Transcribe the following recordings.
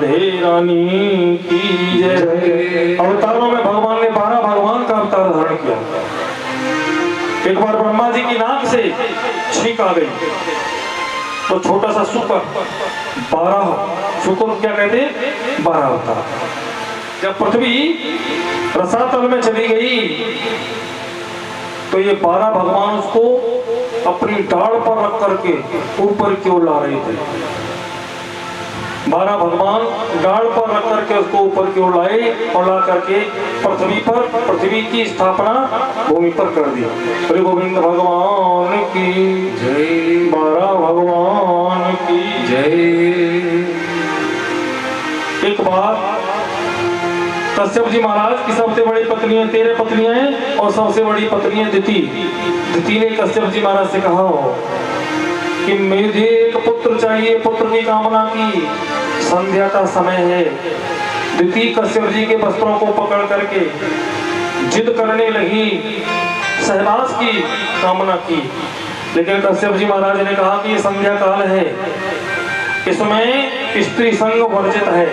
राधे रानी की जय। अवतारों में भगवान ने 12 भगवान का अवतार धारण किया। एक बार ब्रह्मा जी की नाक से छींक आ गई तो छोटा सा शुक्र 12 शुक्र क्या कहते 12 अवतार। जब पृथ्वी रसातल में चली गई तो ये 12 भगवान उसको अपनी डाल पर रख करके ऊपर की ओर ला रहे थे। 12 भगवान डाल पर रख करके उसको ऊपर की ओर लाए और ला करके पृथ्वी की स्थापना भूमि पर कर दी। श्री गोविंद भगवान की जय। 12 भगवान की जय। एक बार कश्यप जी महाराज की सबसे बड़ी पत्नी 13 पत्नियां हैं और सबसे बड़ी पत्नी है दिति ने कश्यप जी महाराज से कहा कि मुझे एक पुत्र चाहिए, पुत्र की कामना की। संध्या का समय है। दिति कश्यप जी के वस्त्रों को पकड़ करके जिद करने लगी, सहवास की कामना की। लेकिन कश्यप जी महाराज ने कहा कि ये संध्या काल है, इसमें स्त्री संग वर्जित है।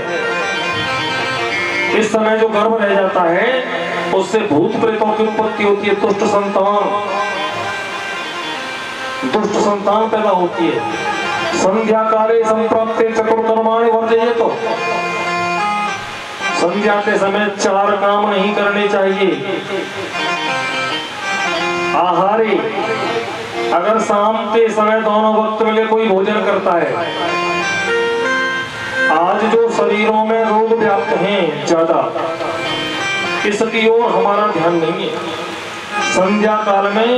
इस समय जो गर्भ रह जाता है उससे भूत प्रेतों की उत्पत्ति होती है, दुष्ट संतान पैदा होती है। संध्या काले संप्राप्ते चतुर्कर्माणि वर्जयेत। संध्या के समय 4 काम नहीं करने चाहिए। आहारी, अगर शाम के समय दोनों वक्त मिले कोई भोजन करता है। आज जो शरीरों में रोग व्याप्त हैं ज्यादा, इसकी ओर हमारा ध्यान नहीं है। संध्या काल में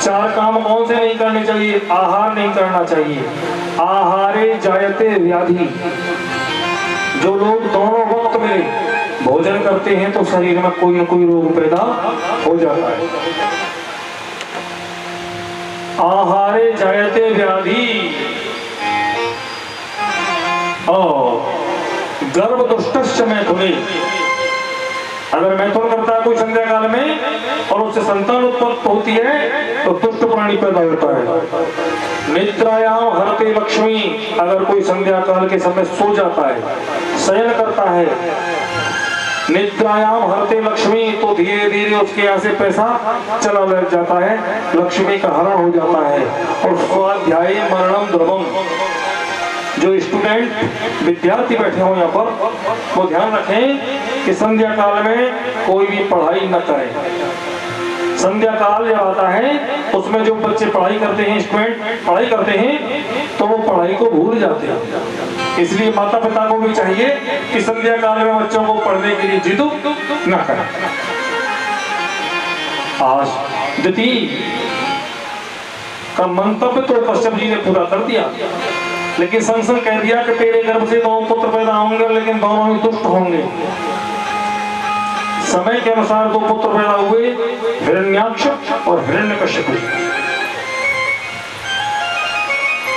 4 काम कौन से नहीं करने चाहिए? आहार नहीं करना चाहिए। आहारे जायते व्याधि। जो लोग दोनों वक्त में भोजन करते हैं तो शरीर में कोई न कोई रोग पैदा हो जाता है। आहारे जायते व्याधि और गर्भ दुष्टस्य मैथुने। अगर मैथुन करता है कोई संध्या काल में और उससे संतान उत्पत्ति होती है तो दुष्ट प्राणी पैदा होता है। निद्रायाम हरते लक्ष्मी। अगर कोई संध्या काल के समय सो जाता है, शयन करता है, निद्रायाम हरते लक्ष्मी, तो धीरे धीरे उसके यहाँ से पैसा चला लग जाता है, लक्ष्मी का हरण हो जाता है। और स्वाध्याय मरणम द्रवम। जो स्टूडेंट विद्यार्थी बैठे हो यहाँ पर वो ध्यान रखें कि संध्या काल में कोई भी पढ़ाई न करें। संध्या काल जब आता है उसमें जो बच्चे पढ़ाई करते हैं, स्टूडेंट पढ़ाई करते हैं तो वो पढ़ाई को भूल जाते हैं। इसलिए माता पिता को भी चाहिए कि संध्या काल में बच्चों को पढ़ने के लिए जिद न करें। आज दिति का मंतव्य तो कश्यप जी ने पूरा कर दिया, लेकिन संसन कह दिया कि तेरे गर्भ से 2 पुत्र पैदा होंगे, लेकिन दोनों ही दुष्ट होंगे। समय के अनुसार 2 पुत्र पैदा हुए, हिरण्याक्ष और हिरण्यकश्यप।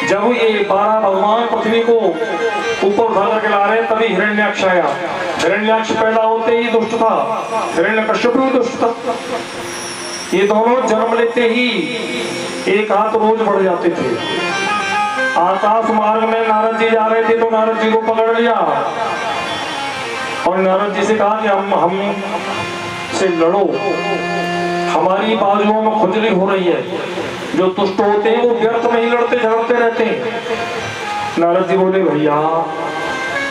जब ये 12 भगवान पृथ्वी को ऊपर उठा करके ला रहे तभी हिरण्याक्ष आया। हिरण्याक्ष पैदा होते ही दुष्ट था, हिरण्यकश्यप भी दुष्ट था। ये दोनों जन्म लेते ही 1 हाथ रोज बढ़ जाते थे। आकाश मार्ग में नारद जी जा रहे थे तो नारद जी को पकड़ लिया और नारद जी से कहा कि हम से लड़ो, हमारी बाजुओं में खुजली हो रही है। जो दुष्ट होते हैं वो व्यर्थ में ही लड़ते झगड़ते रहते हैं। नारद जी बोले भैया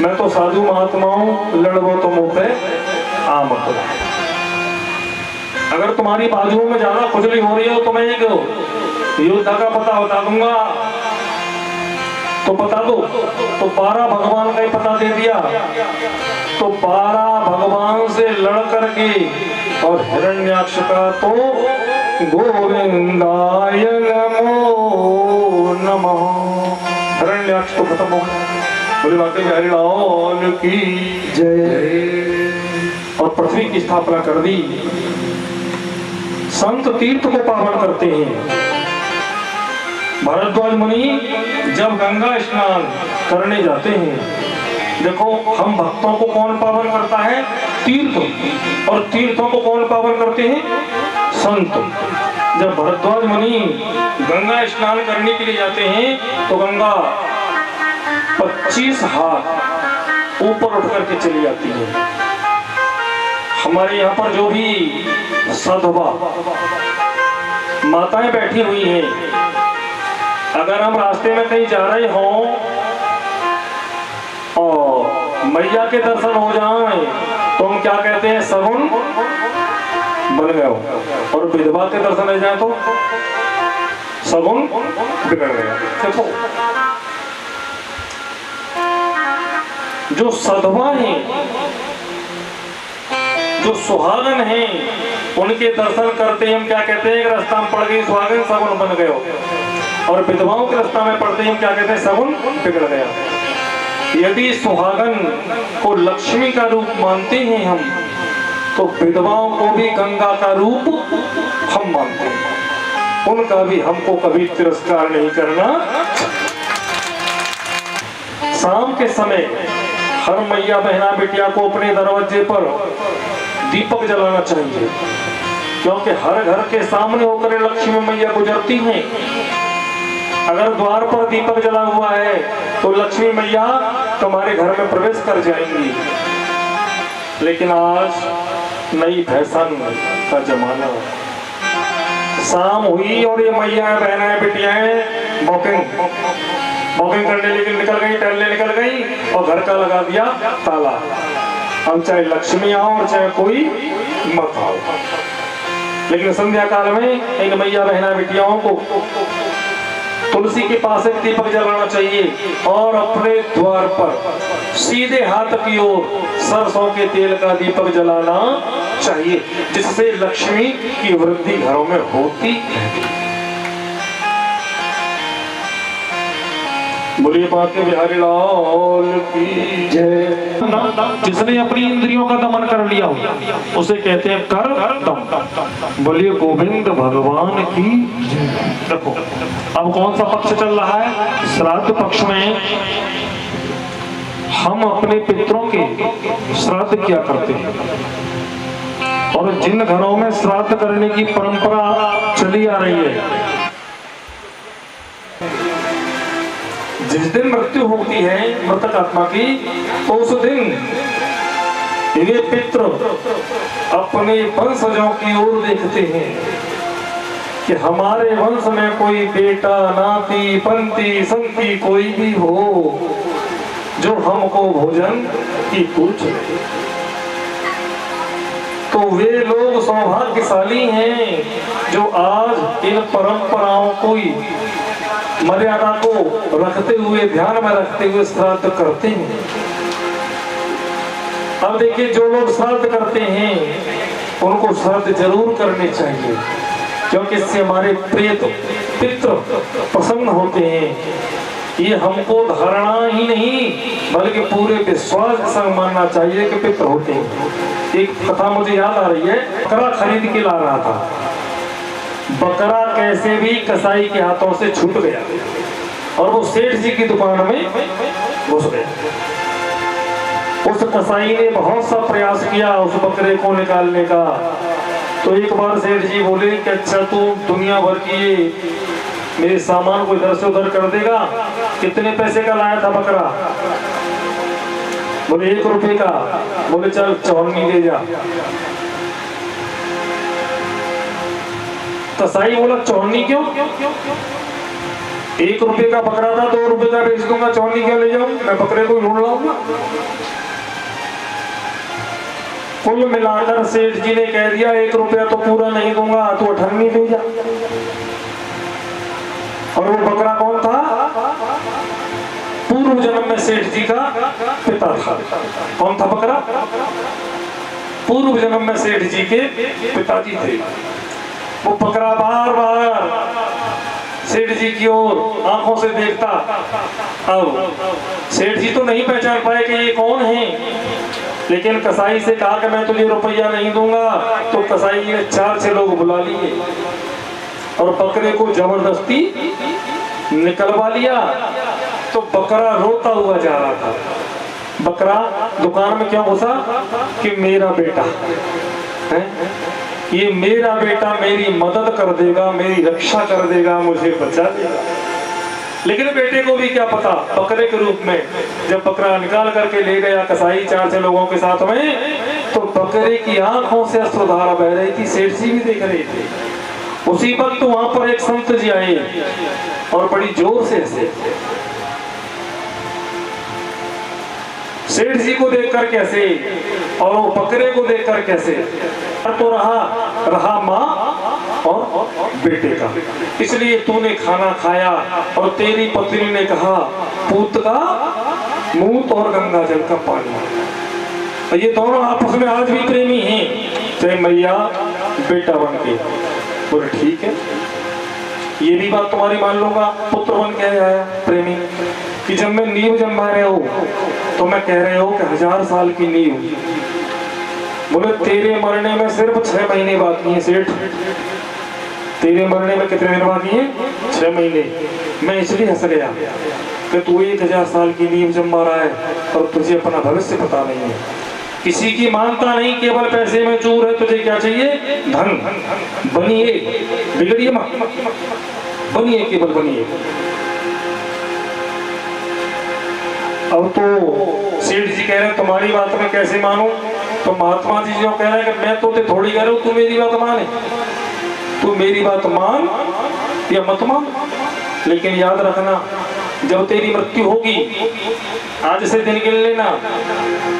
मैं तो साधु महात्मा हूं, लड़ो तो मुंह पे आ मत। अगर तुम्हारी बाजुओं में ज्यादा खुजली हो रही है तो मैं एक योद्धा का पता बता दूंगा, तो बता दो। तो 12 भगवान का ही पता दे दिया। तो 12 भगवान से लड़ करके और हिरण्याक्ष का तो गोविंदाय नमो नमः, हिरण्याक्ष तो खत्म हो गया। बोले बाकी हरिलाल की जय। और पृथ्वी की स्थापना कर दी। संत तीर्थ को पावन करते हैं। भरद्वाज मुनि जब गंगा स्नान करने जाते हैं, देखो हम भक्तों को कौन पावन करता है? तीर्थ। और तीर्थों को कौन पावन करते हैं? संत। जब भरद्वाज मुनि गंगा स्नान करने के लिए जाते हैं तो गंगा 25 हाथ ऊपर उठ करके चली आती है। हमारे यहाँ पर जो भी सधवा माताएं बैठी हुई हैं, अगर हम रास्ते में कहीं जा रहे हों और मैया के दर्शन हो जाएं तो हम क्या कहते हैं, सगुन बन गए हो। और विधवा के दर्शन हो जाए तो सगुन बिगड़ गया। देखो जो सधवा हैं, जो सुहागन हैं, उनके दर्शन करते हम क्या कहते हैं, रास्ता में पड़ गई सुहागन सगुन बन गए हो। और विधवाओं के रास्ता में पड़ते हम क्या कहते हैं, सगुन बिगड़ गया। यदि सुहागन को लक्ष्मी का रूप मानते हैं हम, तो विधवाओं को भी गंगा का रूप हम मानते हैं। उनका भी हमको कभी तिरस्कार नहीं करना। शाम के समय हर मैया बहना बिटिया को अपने दरवाजे पर दीपक जलाना चाहिए, क्योंकि हर घर के सामने होकर लक्ष्मी मैया गुजरती हैं। अगर द्वार पर दीपक जला हुआ है तो लक्ष्मी मैया तुम्हारे घर में प्रवेश कर जाएंगी। लेकिन आज नई फैशन का जमाना, शाम हुई और ये मैया बहना बिटियाएं वॉकिंग करने लेकिन निकल गई, टहलने निकल गई और घर का लगा दिया ताला। अब चाहे लक्ष्मी आओ और चाहे कोई मत आओ। लेकिन संध्या काल में इन मैया बहना बिटियाओं को तुलसी के पास एक दीपक जलाना चाहिए और अपने द्वार पर सीधे हाथ की ओर सरसों के तेल का दीपक जलाना चाहिए, जिससे लक्ष्मी की वृद्धि घरों में होती है। बोलिए बात के बिहारी लाल की जय। जिसने अपनी इंद्रियों का दमन कर लिया उसे कहते हैं कर दम। बोलिए गोविंद भगवान की जय। देखो अब कौन सा पक्ष चल रहा है, श्राद्ध पक्ष में हम अपने पितरों के श्राद्ध किया करते हैं। और जिन घरों में श्राद्ध करने की परंपरा चली आ रही है, जिस दिन मृत्यु होती है मृतक आत्मा की, तो उस दिन ये पितृ अपने वंशजों की ओर देखते हैं कि हमारे वंश में कोई बेटा नाती पंती संती कोई भी हो जो हमको भोजन की पूछे। तो वे लोग सौभाग्यशाली हैं जो आज इन परंपराओं को मर्यादा को रखते हुए, ध्यान में रखते हुए श्राद्ध करते हैं। अब देखिए जो लोग श्राद्ध करते हैं उनको श्राद्ध जरूर करने चाहिए, क्योंकि इससे हमारे प्रेत पितृ प्रसन्न होते हैं। ये हमको धारणा ही नहीं बल्कि पूरे विश्वास के संग मानना चाहिए कि पितृ होते हैं। एक कथा मुझे याद आ रही है, बकरा खरीद के ला रहा था। बकरा कैसे भी कसाई के हाथों से छूट गया और वो सेठ जी की दुकान में घुस गया। उस कसाई ने बहुत सा प्रयास किया उस बकरे को निकालने का। तो एक बार सेठ जी बोले कि अच्छा तू दुनिया भर की मेरे सामान को इधर से उधर कर देगा, कितने पैसे का लाया था बकरा? बोले 1 रुपए का। बोले चल 54 ले जा। कसाई बोला 54 क्यों? 1 रुपए का बकरा था, 2 रुपए का बेच दूंगा, 54 क्यों ले जाऊं? मैं बकरे को ढूंढ लाऊंगा। कुल मिलाकर सेठ जी ने कह दिया 1 रुपया तो पूरा नहीं दूंगा, तो 58 ले जा। और वो बकरा कौन था? पूर्व जन्म में सेठ जी का पिता था। कौन था बकरा? पूर्व जन्म में सेठ जी के पिताजी थे। वो बकरा बार बार सेठ जी की ओर आंखों से देखता। अब सेठ जी तो नहीं पहचान पाए कि ये कौन है, लेकिन कसाई से कहा कि मैं तुझे रुपया नहीं दूंगा। तो कसाई ने 4-6 लोग बुला लिए और बकरे को जबरदस्ती निकलवा लिया। तो बकरा रोता हुआ जा रहा था। बकरा दुकान में क्यों घुसा? कि मेरा बेटा है, ये मेरा बेटा मेरी मदद कर देगा, मेरी रक्षा कर देगा, मुझे बचा देगा। लेकिन बेटे को भी क्या पता, बकरे के रूप में जब बकरा निकाल करके ले गया कसाई 4-6 लोगों के साथ में, तो बकरे की आंखों से अश्रुधारा बह रही थी। सेठ जी भी देख रहे थे। उसी वक्त वहां पर एक संत जी आए और बड़ी जोर से हंसे। सेठ जी को देखकर कैसे और वो बकरे को देखकर कैसे, तो रहा माँ और बेटे का। इसलिए तूने खाना खाया और तेरी पत्नी ने कहा पूत का मूत और गंगा जल का पानी। ये दोनों आपस में आज भी प्रेमी हैं, चाहे मैया बेटा बन के। बोले ठीक है, ये भी बात तुम्हारी मान लूंगा। पुत्र बन के आया प्रेमी कि जब मैं नींव जमा रहे हो तो मैं कह रहे हो कि 1000 साल की नींव। बोले तेरे मरने में सिर्फ 6 महीने बाकी हैं सेठ। तेरे मरने में कितने दिन बाकी हैं? 6 महीने। मैं इसलिए हंस गया कि तू 1000 साल की नींव जमा रहा है और तुझे अपना भविष्य पता नहीं है। किसी की मानता नहीं, केवल पैसे में चूर है। तुझे क्या चाहिए? धन। बनिए, बिगड़िए मत, बनिए, केवल बनिए। अब तो सेठ जी कह रहे हैं तुम्हारी बात में कैसे मानूं? तो महात्मा जी जो कह रहे हैं कि मैं तो थोड़ी कह रहा हूं, तू मेरी बात माने। तू मेरी बात मान या मत मान, लेकिन याद रखना जब तेरी मृत्यु होगी, आज से दिन गिन लेना,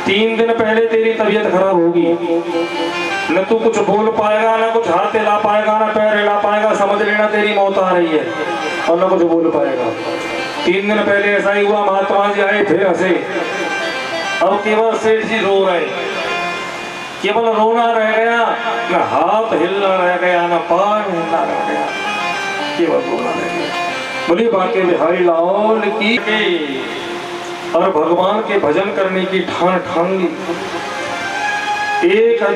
3 दिन पहले तेरी तबीयत खराब होगी। न तू कुछ बोल पाएगा, न कुछ हाथ हिला पाएगा, न पैर हिला पाएगा। समझ लेना तेरी मौत आ रही है और न कुछ बोल पाएगा। 3 दिन पहले ऐसा ही हुआ। महात्मा जी आए, फिर हंसे। अब केवल सेठ जी रो रहे, केवल रोना रह गया, न हाथ हिलना रह गया, न पैर हिलना रह गया, केवल रोना रह गया। बोली बाके बिहारी लाल की और भगवान के भजन करने की ठान ली।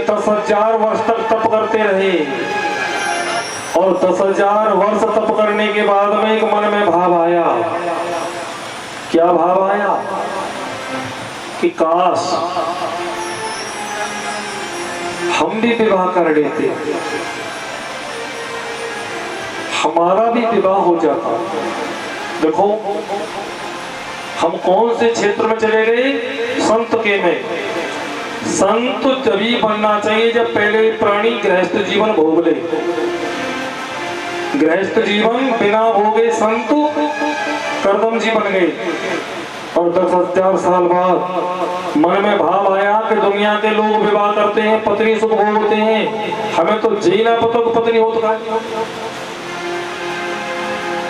10,000 वर्ष तक तप करते रहे और 10,000 वर्ष तप करने के बाद में एक मन में भाव आया। क्या भाव आया? कि काश हम भी विवाह कर लेते, हमारा भी विवाह हो जाता। देखो हम कौन से क्षेत्र में चले गए? संत के में। संत तभी बनना चाहिए जब पहले प्राणी गृहस्थ जीवन भोग ले। गृहस्थ जीवन बिना भोगे संत कर्दम जी बन गए। और 10,000 साल बाद मन में भाव आया कि दुनिया के लोग विवाह करते हैं, पत्नी सुख भोगते हैं, हमें तो जीना पतो पत्नी होता है।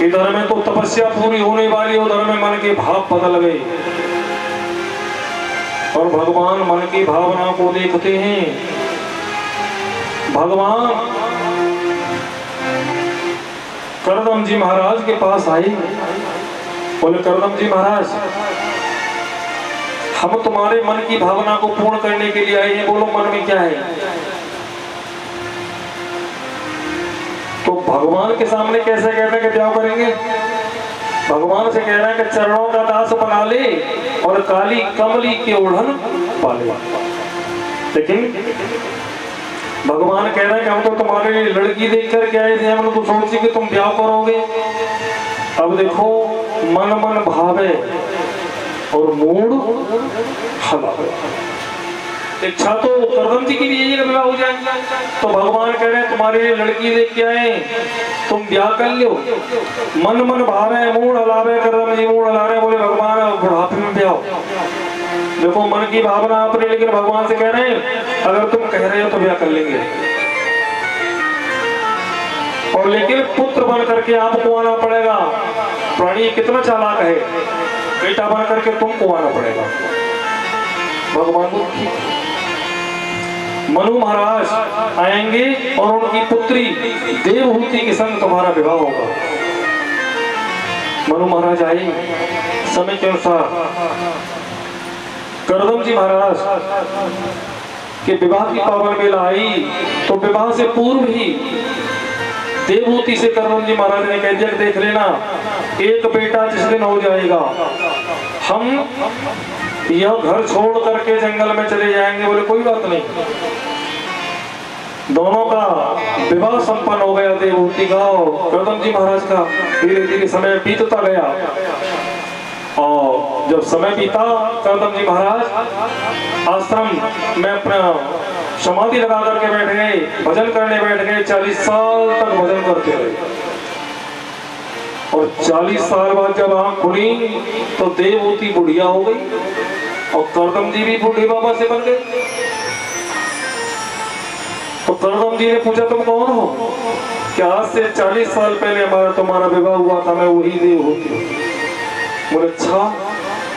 इधर में तो तपस्या पूरी होने वाली, उधर में मन के भाव बदल गए और भगवान मन की भावना को देखते हैं। भगवान करदम जी महाराज के पास आए। बोले करदम जी महाराज, हम तुम्हारे मन की भावना को पूर्ण करने के लिए आए हैं, बोलो मन में क्या है? तो भगवान के सामने कैसे कहते हैं कि ब्याह करेंगे? भगवान से कह रहे हैं कि चरणों का दास बना ले और काली कमली के ओढ़न पाले। लेकिन भगवान कह रहे हैं कि हम तो तुम्हारे लिए लड़की देख कर के आए थे, हमने तो सोची कि तुम ब्याह करोगे। अब देखो मन मन भावे और मूड हलावे। इच्छा तो करदम जी की भी यही विवाह हो जाएगा। तो भगवान कह रहे हैं तुम्हारे लिए लड़की देख के आए, तुम ब्याह कर लो। मन मन भावे मूड हलावे, करदम जी मूड हला रहे। बोले भगवान बुढ़ापे में ब्याह। देखो मन की भावना अपनी, लेकिन भगवान से कह रहे हैं अगर तुम कह रहे हो तो ब्याह कर लेंगे। और लेकिन पुत्र बन करके आपको आना पड़ेगा। प्राणी कितना चालाक है, बेटा बन करके तुमको आना पड़ेगा। भगवान को मनु महाराज आएंगे और उनकी पुत्री देवहूति के संग तुम्हारा विवाह होगा। मनु महाराज आए, समय के अनुसार करदम जी महाराज के विवाह की पावन बेला आई। तो विवाह से पूर्व ही देवहूति से करदम जी महाराज ने कह दिया कि देख लेना, एक बेटा जिस दिन हो जाएगा हम यह घर छोड़ करके जंगल में चले जाएंगे। बोले कोई बात नहीं, दोनों का विवाह संपन्न हो गया देवहूति का और कर्दम जी महाराज का। धीरे धीरे समय बीतता गया और जब समय बीता कर्दम जी महाराज आश्रम में अपना समाधि लगा करके बैठ गए, भजन करने बैठ गए। 40 साल तक भजन करते रहे और 40 साल बाद जब आंख खुली तो देवहूति बुढ़िया हो गई और कर्दम जी भी बूढ़े बाबा से बन गए। तो कर्दम जी ने पूछा तुम कौन हो? क्या आज से 40 साल पहले तुम्हारा विवाह हुआ था, मैं वही देवहूति हूँ। बोले अच्छा,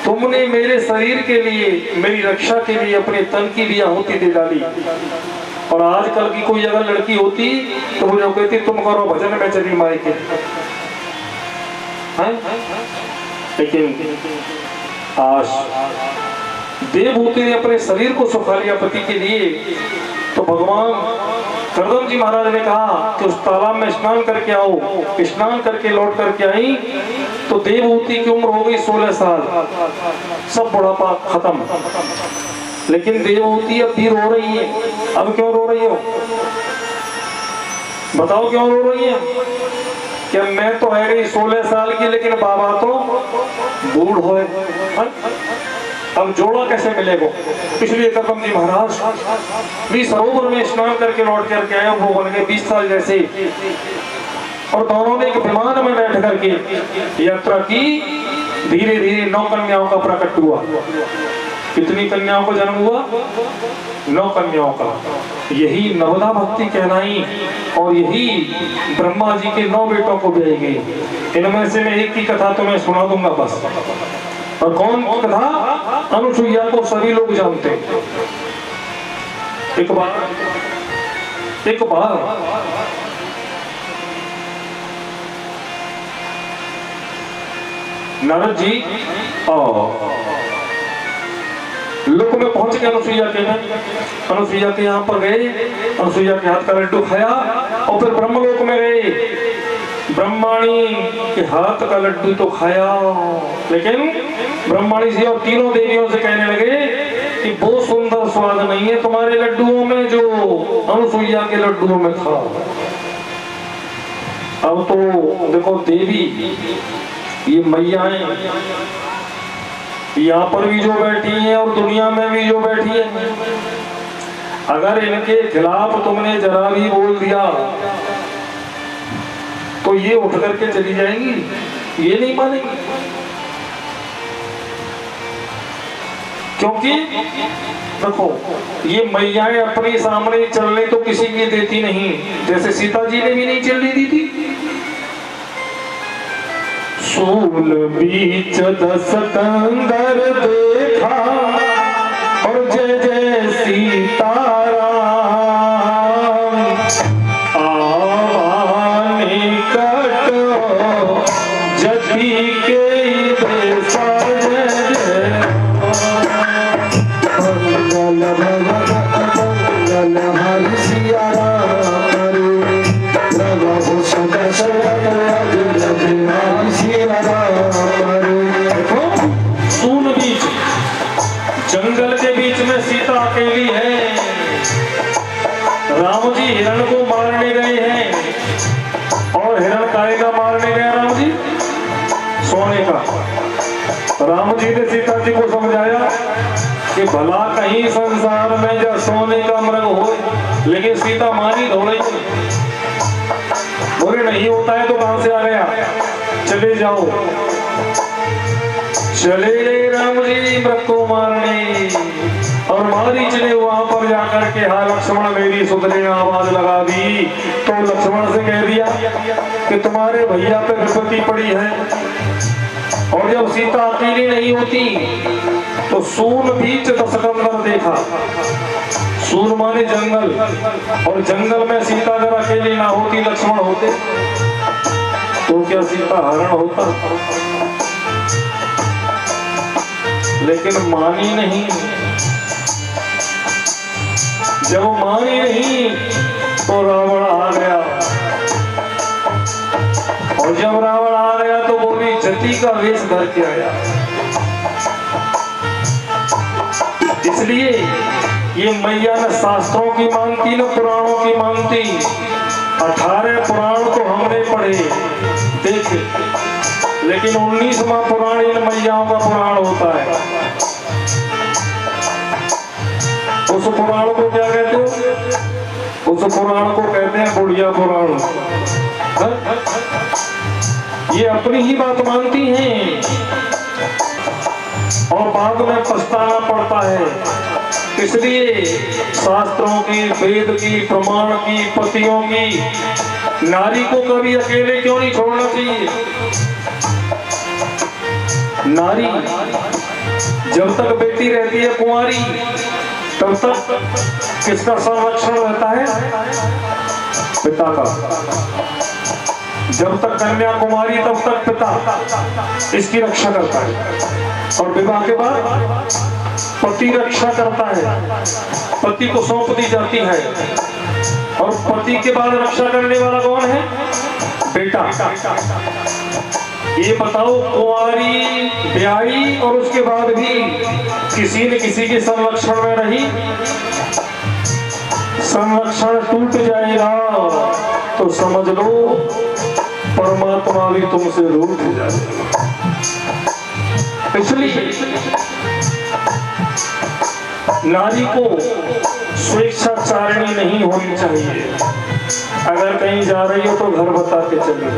तुमने मेरे शरीर के लिए, मेरी रक्षा के लिए अपने तन की भी आहुति दे डाली और आजकल की कोई अगर लड़की होती तो मुझे कहती तुम करो भजन में चली माई के। लेकिन आज देवहूति ने अपने शरीर को सुखा लिया पति के लिए। तो भगवान कर्दम जी महाराज ने कहा कि उस तालाब में स्नान करके आओ। स्नान करके लौट करके आई तो देवहूति की उम्र हो गई 16 साल, सब बुढ़ापा खत्म। लेकिन देवहूति अब भी रो रही है। अब क्यों रो रही हो? बताओ क्यों रो रही है? क्या मैं तो है गई 16 साल की, लेकिन बाबा तो बूढ़ हो। अब जोड़ा कैसे मिलेगा? इसलिए कर्दम जी महाराज भी सरोवर में स्नान करके लौट करके आए। वो बन गए 20 साल जैसे और दोनों ने एक विमान में बैठ करके यात्रा की। धीरे धीरे 9 कन्याओं का प्रकट हुआ। कितनी कन्याओं का जन्म हुआ? 9 कन्याओं का। यही नवदा भक्ति कहलाई और यही ब्रह्मा जी के 9 बेटों को ब्याई गई। इनमें से मैं एक की कथा तुम्हें सुना दूंगा बस। और कौन कथा? अनुसुईया को सभी लोग जानते हैं। एक बार नारद जी लोक में पहुंच गए अनुसुईया के में। अनुसुईया के यहाँ पर गए, अनुसुईया के हाथ का लड्डू खाया और फिर ब्रह्मलोक में गए। ब्रह्माणी के हाथ का लड्डू तो खाया, लेकिन ब्रह्माणी जी और तीनों देवियों से कहने लगे कि वो सुंदर स्वाद नहीं है तुम्हारे लड्डुओं में जो अनुसुईया के लड्डुओं में था। अब तो देखो देवी, ये मैयाएं यहाँ पर भी जो बैठी हैं और दुनिया में भी जो बैठी हैं, अगर इनके खिलाफ तुमने जरा भी बोल दिया तो ये उठ करके चली जाएंगी, ये नहीं मानेंगी। क्योंकि देखो ये मैयाएं अपने सामने चलने तो किसी की देती नहीं, जैसे सीता जी ने भी नहीं चलने दी थी। सूल बीच 10 कंदर देखा और जय जय सीताराम आवानी कटो जति के देसा जय जय मंगल भगवान मंगल हरि सिया राम प्रभु सदा सदा जंगल के बीच में सीता अकेली है। राम जी हिरण को मारने गए हैं और हिरण काय का मारने गए राम जी? सोने का। राम जी ने सीता जी को समझाया कि भला कहीं संसार में जो सोने का मृग हो, लेकिन सीता मानी हो रही। बोले नहीं होता है तो कहां से आ गया, चले जाओ। चले गए राम जी मृग को मारने और मारीच ने वहां पर जाकर के हाँ लक्ष्मण मेरी सुधरे आवाज लगा दी। तो लक्ष्मण से कह दिया कि तुम्हारे भैया पे विपत्ति पड़ी है। और जब सीता अकेली नहीं होती तो सून बीच 10 कंदर देखा। सून माने जंगल, और जंगल में सीता अगर अकेली ना होती, लक्ष्मण होते तो क्या सीता हरण होता? लेकिन मानी नहीं। जब मानी नहीं तो रावण आ गया, और जब रावण आ गया तो बोली जति का वेश धर के आया। इसलिए ये मैया न शास्त्रों की मानती न पुराणों की मानती। 18 पुराण तो हमने पढ़े देख, लेकिन 19वां पुराण इन मैयाओं का पुराण होता है। उस पुराण को क्या कहते हो? उस पुराण को कहते हैं बुढ़िया पुराण। ये अपनी ही बात मानती हैं और बाद में पछताना पड़ता है। इसलिए शास्त्रों की, वेद की, प्रमाण की, पतियों की, नारी को कभी अकेले क्यों नहीं छोड़ना चाहिए। नारी जब तक बेटी रहती है कुंवारी, तब तक किसका संरक्षण रहता है? पिता का। जब तक कन्या कुमारी तब तक पिता इसकी रक्षा करता है, और विवाह के बाद पति रक्षा करता है, पति को सौंप दी जाती है। और पति के बाद रक्षा करने वाला कौन है? बेटा। ये बताओ, कुंवारी, ब्याही और उसके बाद भी किसी न किसी के संरक्षण में रही, संरक्षण टूट जाएगा तो समझ लो परमात्मा भी तुमसे रूठ जाएगा। इसलिए नारी को स्वेच्छाचारिणी नहीं होनी चाहिए। अगर कहीं जा रही हो तो घर बता के चलिए,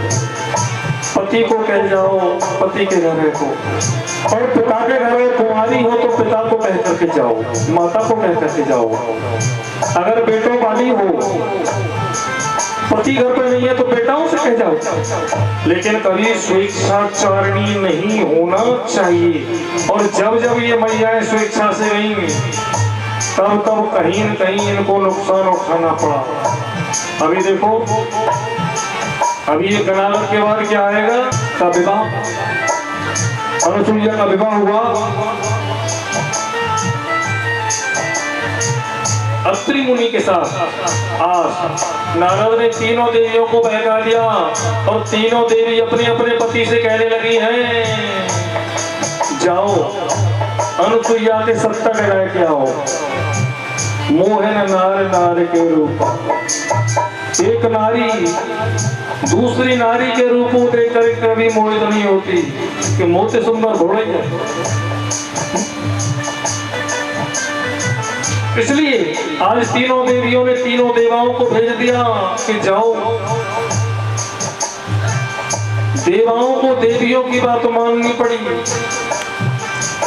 पति को कह जाओ, पति के घर को, और पिता के घर में कुंवारी हो तो पिता को कह करके जाओ, माता को कह करके जाओ। अगर बेटों वाली हो, पति घर पे नहीं है तो बेटाओं से कह जाओ, लेकिन कभी स्वेच्छाचारिणी नहीं होना चाहिए। और जब जब ये मैयाएं स्वेच्छा से नहीं, तब तब कहीं न कहीं इनको नुकसान उठाना पड़ा। अभी देखो, अभी ये गणागत के बाद क्या आएगा? का विवाह, अनुसुईया का विवाह हुआ अत्रि मुनि के साथ। आज नारद ने तीनों देवियों को बहका दिया और तीनों देवी अपने अपने पति से कहने लगी हैं, जाओ अनुसुईया के 70 डराए के आओ। मोहन नार नार के रूप, एक नारी दूसरी नारी के रूप को देखकर कभी मोहित नहीं होती कि मोते सुंदर घोड़े हैं। इसलिए आज तीनों देवियों ने तीनों देवाओं को भेज दिया कि जाओ। देवाओं को देवियों की बात माननी पड़ी,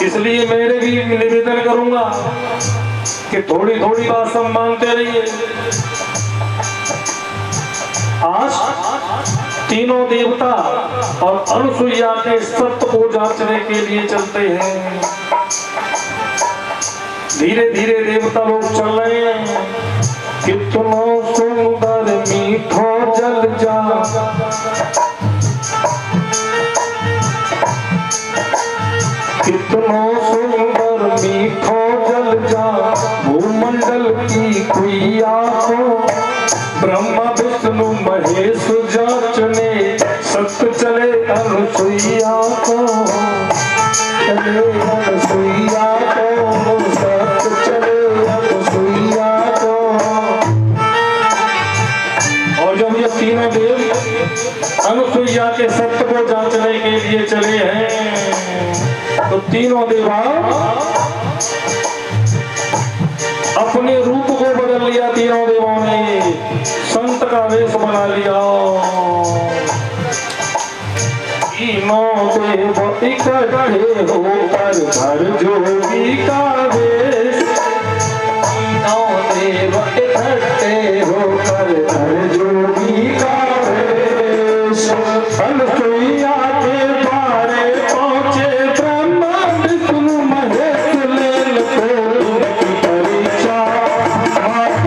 इसलिए मेरे भी निवेदन करूंगा कि थोड़ी थोड़ी बात सब मानते रहिए। आज तीनों देवता और अनुसुईया के सत्य को जांचने के लिए चलते हैं। धीरे धीरे देवता लोग चल रहे हैं। कितना सुंदर मीठो जल जा, कितना सुंदर मीठो जल जा, भूमंडल की कुइया को ब्रह्मा विष्णु महेश जांचने, सत्य चले अनुसुईया को, चले अनुसुईया को, सत्य चले अनुसुईया को। और जब ये तीनों देव अनुसुईया के सत्य को जांचने के लिए चले हैं, तो तीनों देवा अपने रूप को बदल लिया। तीनों देवों ने संत का वेश बना लिया। तीनों देव इकट्ठे होकर घर जोगी का वेश, तीनों देव इकट्ठे होकर घर जोगी का वेश। अनुसुईया के द्वारे पहुंचे ब्रह्मा विष्णु महेश, लेल को परीक्षा परीक्षा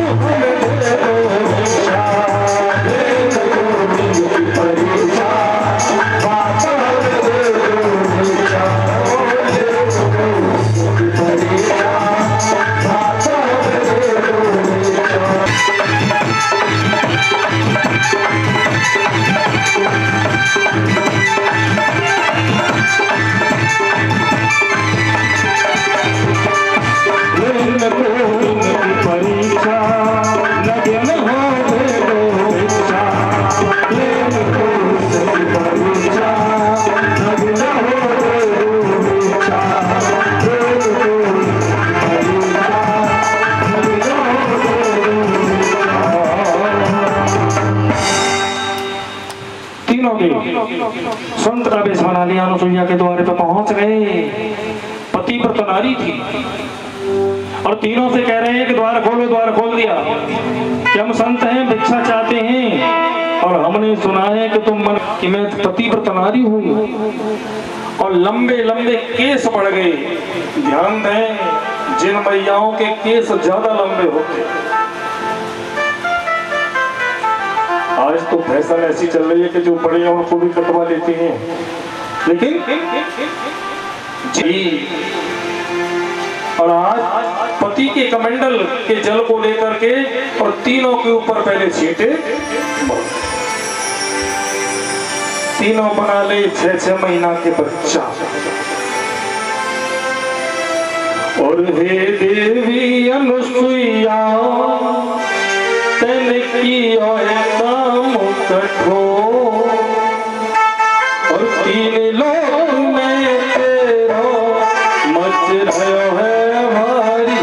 अनुसुईया के द्वारे पे पहुंच गए। पति पर तो नारी थी और तीनों से कह रहे हैं कि द्वार खोलो। द्वार खोल दिया कि हम संत हैं, भिक्षा चाहते हैं और हमने सुना है कि तुम मन कि मैं पति पर तनारी हुई और लंबे लंबे केस बढ़ गए। ध्यान दें, जिन मैयाओं के केस ज्यादा लंबे होते, आज तो फैशन ऐसी चल रही है कि जो बड़े हैं उनको भी कटवा लेती हैं, लेकिन जी और आज पति के कमंडल के जल को लेकर के और तीनों के ऊपर पहले छींटे, तीनों बना ले 6-6 महीना के बच्चा। और हे देवी अनुसुईया तन की काम कठोर और 3 लोक में तेरो मच रहो है भारी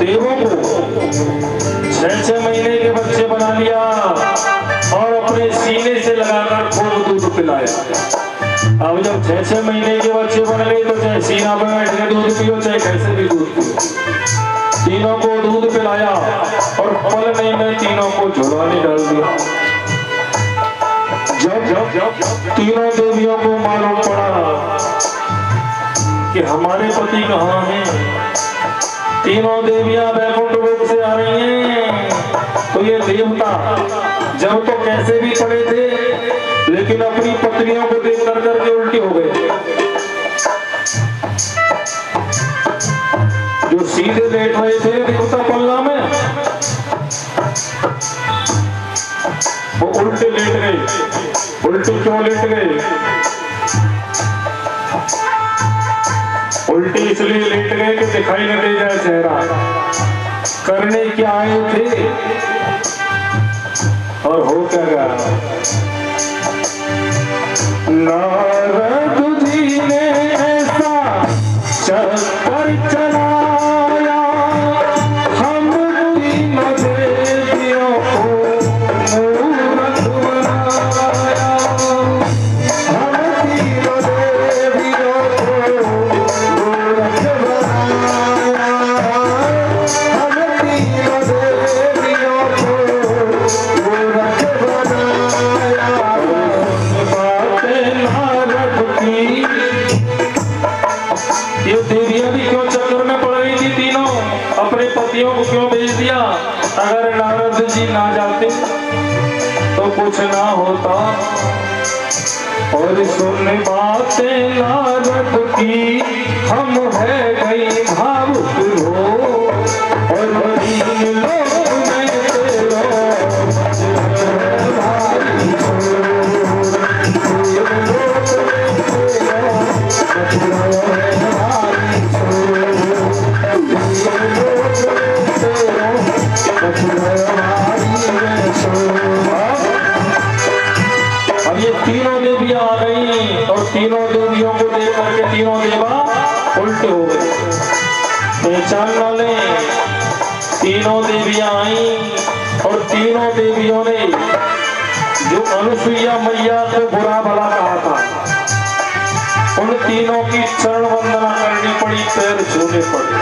देवों को 6-6 महीने के बच्चे बना लिया और अपने सीने से लगाकर खूब दूध पिलाया। अब जब 6-6 महीने के बच्चे बन गए तो चाहे सीना पे बैठ के दूध पियो, चाहे कैसे भी दूध पियो। तीनों को दूध पिलाया और पलने में तीनों को झुलाने डाल दिया। जब तीनों देवियों को मालूम पड़ा कि हमारे पति कहाँ हैं, तीनों देवियां वैकुंठ लोक से आ रही हैं, तो ये देवता जब तो कैसे भी पड़े थे लेकिन अपनी पत्नियों को देख कर करके उल्टी हो गए। जो सीधे लेट रहे थे देवता पल्ला में, वो उल्टे लेट गए। उल्टे क्यों लेट गए? उल्टी इसलिए लेट गए कि दिखाई न दे जाए चेहरा। करने क्या आए थे और हो क्या गया? नारद जी ने ऐसा चक्कर चलाया, हम तीनों देवियों को मूरत बनाया। हम तीनों देवियों को मूरत बनाया। हम तीनों देवियों को मूरत बनाया। बातें नारद की, ये देवियां भी क्यों चक्कर में पड़ रही थी? तीनों अपने पतियों को क्यों भेज दिया? अगर नारद जी ना जाते तो कुछ ना होता। और सुन बातें नारद की, हम है गई भावुक हो और 3 लोक में तेरो भारी अब ये तीनों देवियां आ गई और तीनों देवियों को देख करके तीनों देवा उल्टे हो गए। पहचान न ले, तीनों देवियां आई और तीनों देवियों ने जो अनुसुईया मैया को बुरा भला कहा था, उन तीनों की चरण वंदना करनी पड़ी, पैर छूने पड़े।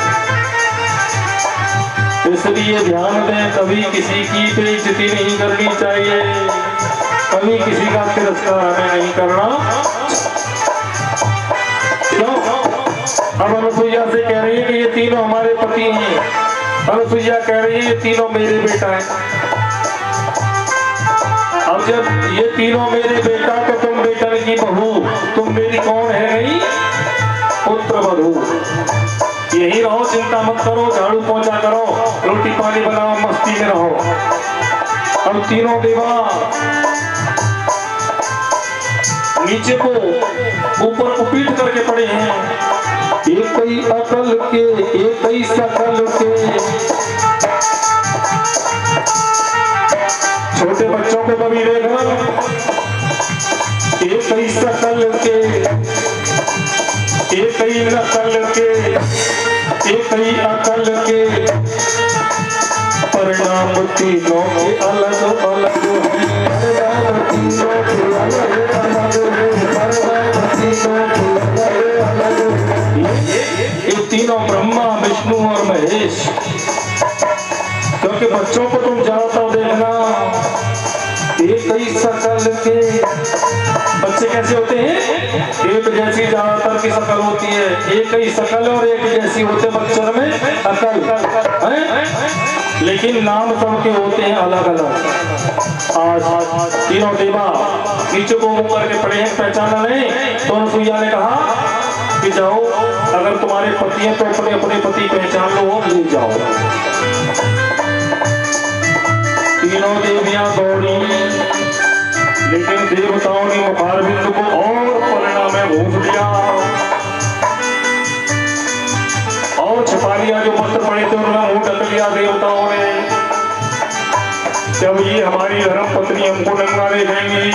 इसलिए ध्यान दें, कभी किसी की बेइज्जती नहीं करनी चाहिए, कभी किसी का तिरस्कार हमें नहीं करना। क्यों? अब अनुसुईया से कह रही है कि ये तीनों हमारे पति हैं। अनुसुईया कह रही है ये तीनों मेरे बेटा हैं। अब जब ये तीनों मेरे बेटा तो तुम बेटन की बहू, तुम मेरी कौन है? नहीं, पुत्र वधू। यही रहो, चिंता मत करो, झाड़ू पोंछा करो, रोटी पानी बनाओ, मस्ती में रहो। अब तीनों देवा नीचे को ऊपर को पीट करके पड़े हैं एक ही अकल के एक ही सकल के। छोटे बच्चों को कभी देखना, एक ही सकल के एक ही नकल के एक ही अकल के, परिणाम तीनों के अलग अलग है। परिणाम तीनों के अलग अलग है। परिणाम तीनों के अलग अलग है। ये तीनों ब्रह्मा विष्णु और महेश। क्योंकि बच्चों को तुम ज्यादातर देखना, एक ही शकल के। बच्चे कैसे होते हैं? एक जैसी ज्यादातर की शकल होती है, एक ही शकल और एक जैसी होते बच्चों में अकल है, लेकिन नाम सबके होते हैं अलग अलग। आज तीनों देवा नीचे को मुंह करके पड़े हैं, पहचाना नहीं। तो अनुसुईया ने कहा कि जाओ, अगर तुम्हारे पति हैं तो अपने अपने पति पहचान लो और ले जाओ। तीनों देवियां दौड़ी, लेकिन देवताओं ने मुखारबिंद को और परिणाम में घूम लिया और छिपा लिया। जो मंत्र पड़े थे उन्होंने मुंह ढक लिया देवताओं ने। जब ये हमारी धर्म पत्नी हमको नंगा देखेंगी।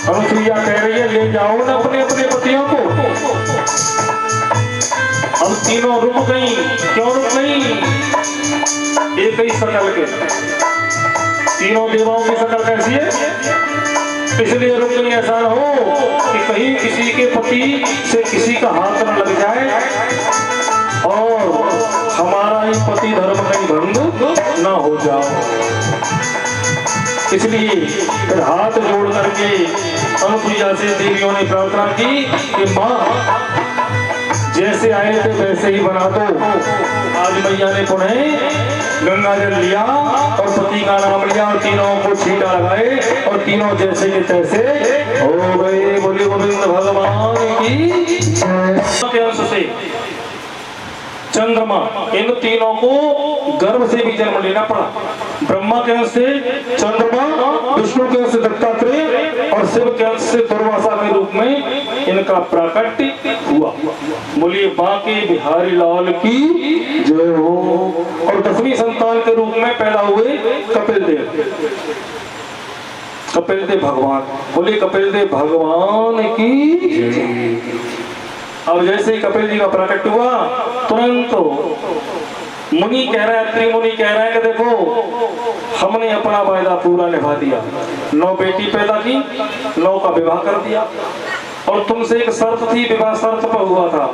अनुसुईया कह रही है ले जाओ ना अपने अपने पतियों को। अब तीनों रुक गई। क्यों रुक गई? एक ही शकल के तीनों देवाओं की शकल कैसी है, इसलिए रुक गई। ऐसा न हो कि कहीं किसी के पति से किसी का हाथ न लग जाए और हमारा ही पति धर्म कहीं भंग न हो जाए। इसलिए फिर हाथ जोड़ करके अनुसुईया से देवियों ने प्रार्थना की कि माँ जैसे आए थे वैसे ही बना दो। आज मैया ने पुनः गंगा जल लिया और पति का नाम लिया और तीनों को छींटा लगाए और तीनों जैसे के तैसे हो गए। बोले गोविंद भगवान की। अंश से चंद्रमा, इन तीनों को गर्भ से भी जन्म लेना पड़ा। ब्रह्मा के अंश से चंद्रमा, विष्णु के अंश से दत्तात्रेय और शिव के अंश से दुर्वासा के रूप में इनका प्राकट्य हुआ। बोलिए बांके बिहारी लाल की जय हो। और 10वीं संतान के रूप में पैदा हुए कपिल देव। कपिल देव भगवान, बोलिए कपिल देव भगवान की जय। अब जैसे ही कपिल जी का प्रकट हुआ तुरंत मुनि कह रहा है, त्रिमुनि कह रहा है कि देखो हमने अपना वायदा पूरा निभा दिया। 9 बेटी पैदा की, 9 का विवाह कर दिया और तुमसे एक शर्त थी, विवाह शर्त पर हुआ था।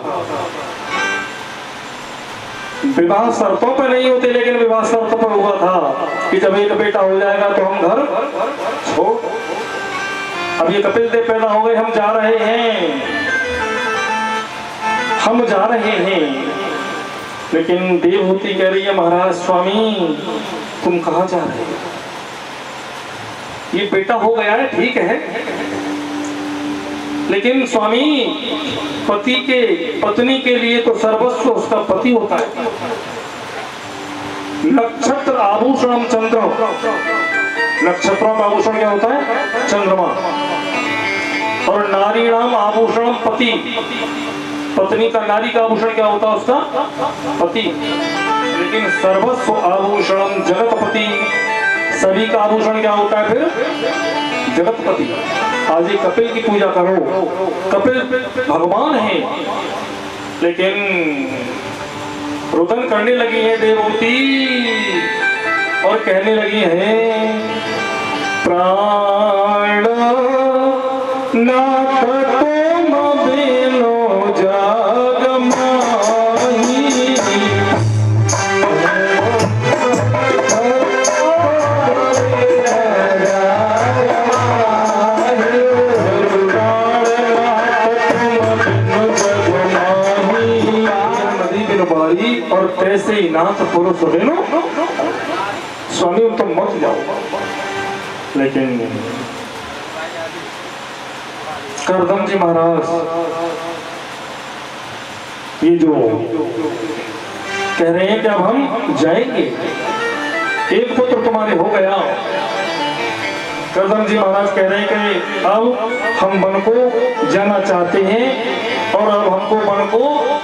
विवाह शर्तों पर नहीं होते, लेकिन विवाह शर्त पर हुआ था कि जब एक बेटा हो जाएगा तो हम घर छोड़। अब ये कपिल देव पैदा हो गए, हम जा रहे हैं, हम जा रहे हैं। लेकिन देवहूति कह रही है महाराज स्वामी तुम कहाँ जा रहे हो? ये बेटा हो गया है ठीक है, लेकिन स्वामी पति के पत्नी के लिए तो सर्वस्व उसका पति होता है। नक्षत्र आभूषणम चंद्र, नक्षत्रों का आभूषण क्या होता है? चंद्रमा। और नारीणाम आभूषणम पति, पत्नी का नारी का आभूषण क्या होता है? उसका पति। लेकिन सर्वस्व आभूषणम जगतपति, सभी का आभूषण क्या होता है फिर? जगतपति। आज ये कपिल की पूजा करो, कपिल भगवान है। लेकिन रुदन करने लगी है देवहूति और कहने लगी है प्राण नाथ तुम बिनो जाग माही। नदी बिन बारी और तैसे ही नाथ पुरुष बिनो स्वामी तुम मत जाओ। लेकिन करदम जी महाराज ये जो कह रहे हैं कि अब हम जाएंगे, एक पुत्र तुम्हारे हो गया, करदम जी महाराज कह रहे हैं कि अब हम वन को जाना चाहते हैं और अब हमको वन को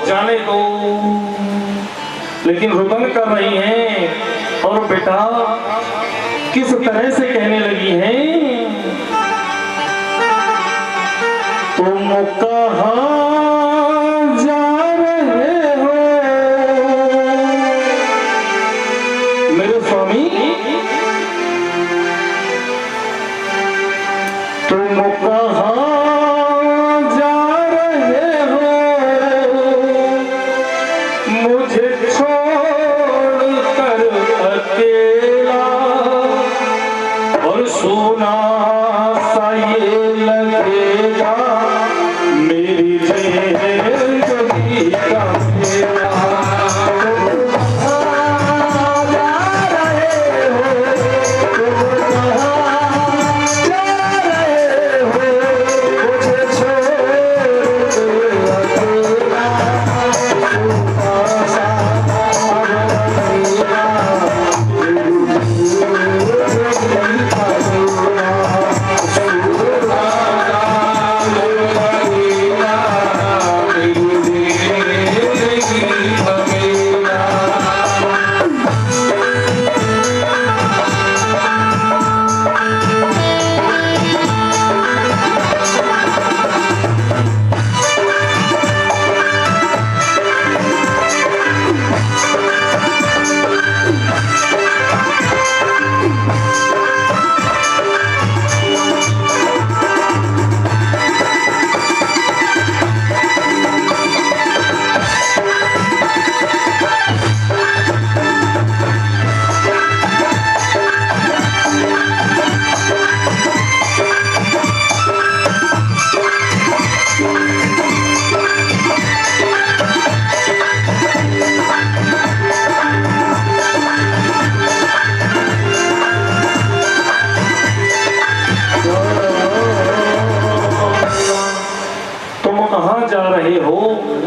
जाने दो, लेकिन रुदन कर रही हैं और बेटा किस तरह से कहने लगी हैं, तुम कहाँ जा रहे हो मेरे स्वामी, तुम कहाँ जा रहे हो, मुझे छोड़ कर अकेला, और सुना सा ये लगेगा मेरी जिंदगी का मेला।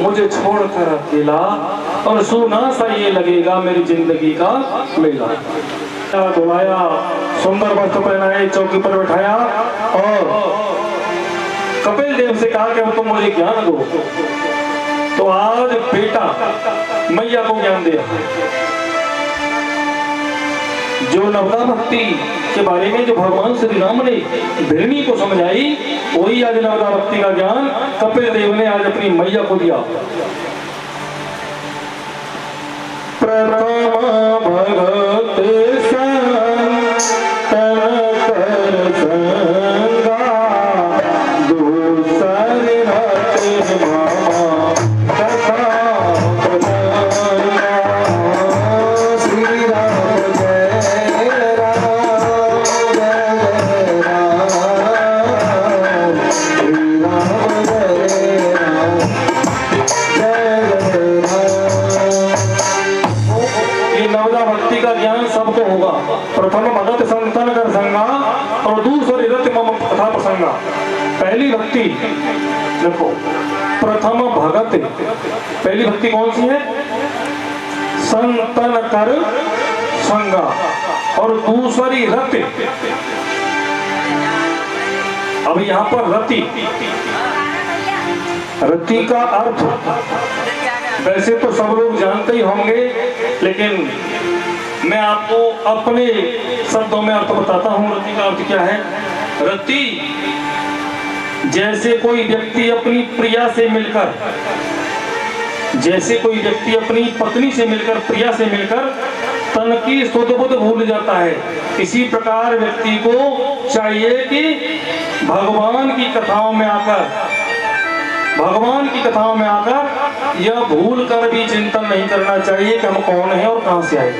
मुझे छोड़कर अकेला, और सुना सा ये लगेगा मेरी जिंदगी का मेला। धुलाया, सुंदर वस्त्र पहनाए, चौकी पर बैठाया और कपिल देव से कहा कि तुम मुझे ज्ञान दो। तो आज बेटा मैया को ज्ञान दे, जो नवदा भक्ति के बारे में जो भगवान श्री राम ने भिरणी को समझाई, वही आज नवदा भक्ति का ज्ञान कपिल देव ने आज अपनी मैया को दिया। प्रथम भगत प्रथम भगत संतन कर संगा और दूसरी रति मम कथा प्रसंगा। पहली भक्ति देखो, प्रथम भगत, पहली भक्ति कौन सी है? संतन कर संगा, और दूसरी रति। अब यहाँ पर रति, रति का अर्थ वैसे तो सब लोग जानते ही होंगे, लेकिन मैं आपको अपने शब्दों में अर्थ बताता हूँ। रति का अर्थ क्या है? रति जैसे कोई व्यक्ति अपनी प्रिया से मिलकर, जैसे कोई व्यक्ति अपनी पत्नी से मिलकर, प्रिया से मिलकर तन की सुध बुध भूल जाता है, इसी प्रकार व्यक्ति को चाहिए कि भगवान की कथाओं में आकर, भगवान की कथाओं में आकर यह भूल कर भी चिंतन नहीं करना चाहिए कि हम कौन हैं और कहां से आए।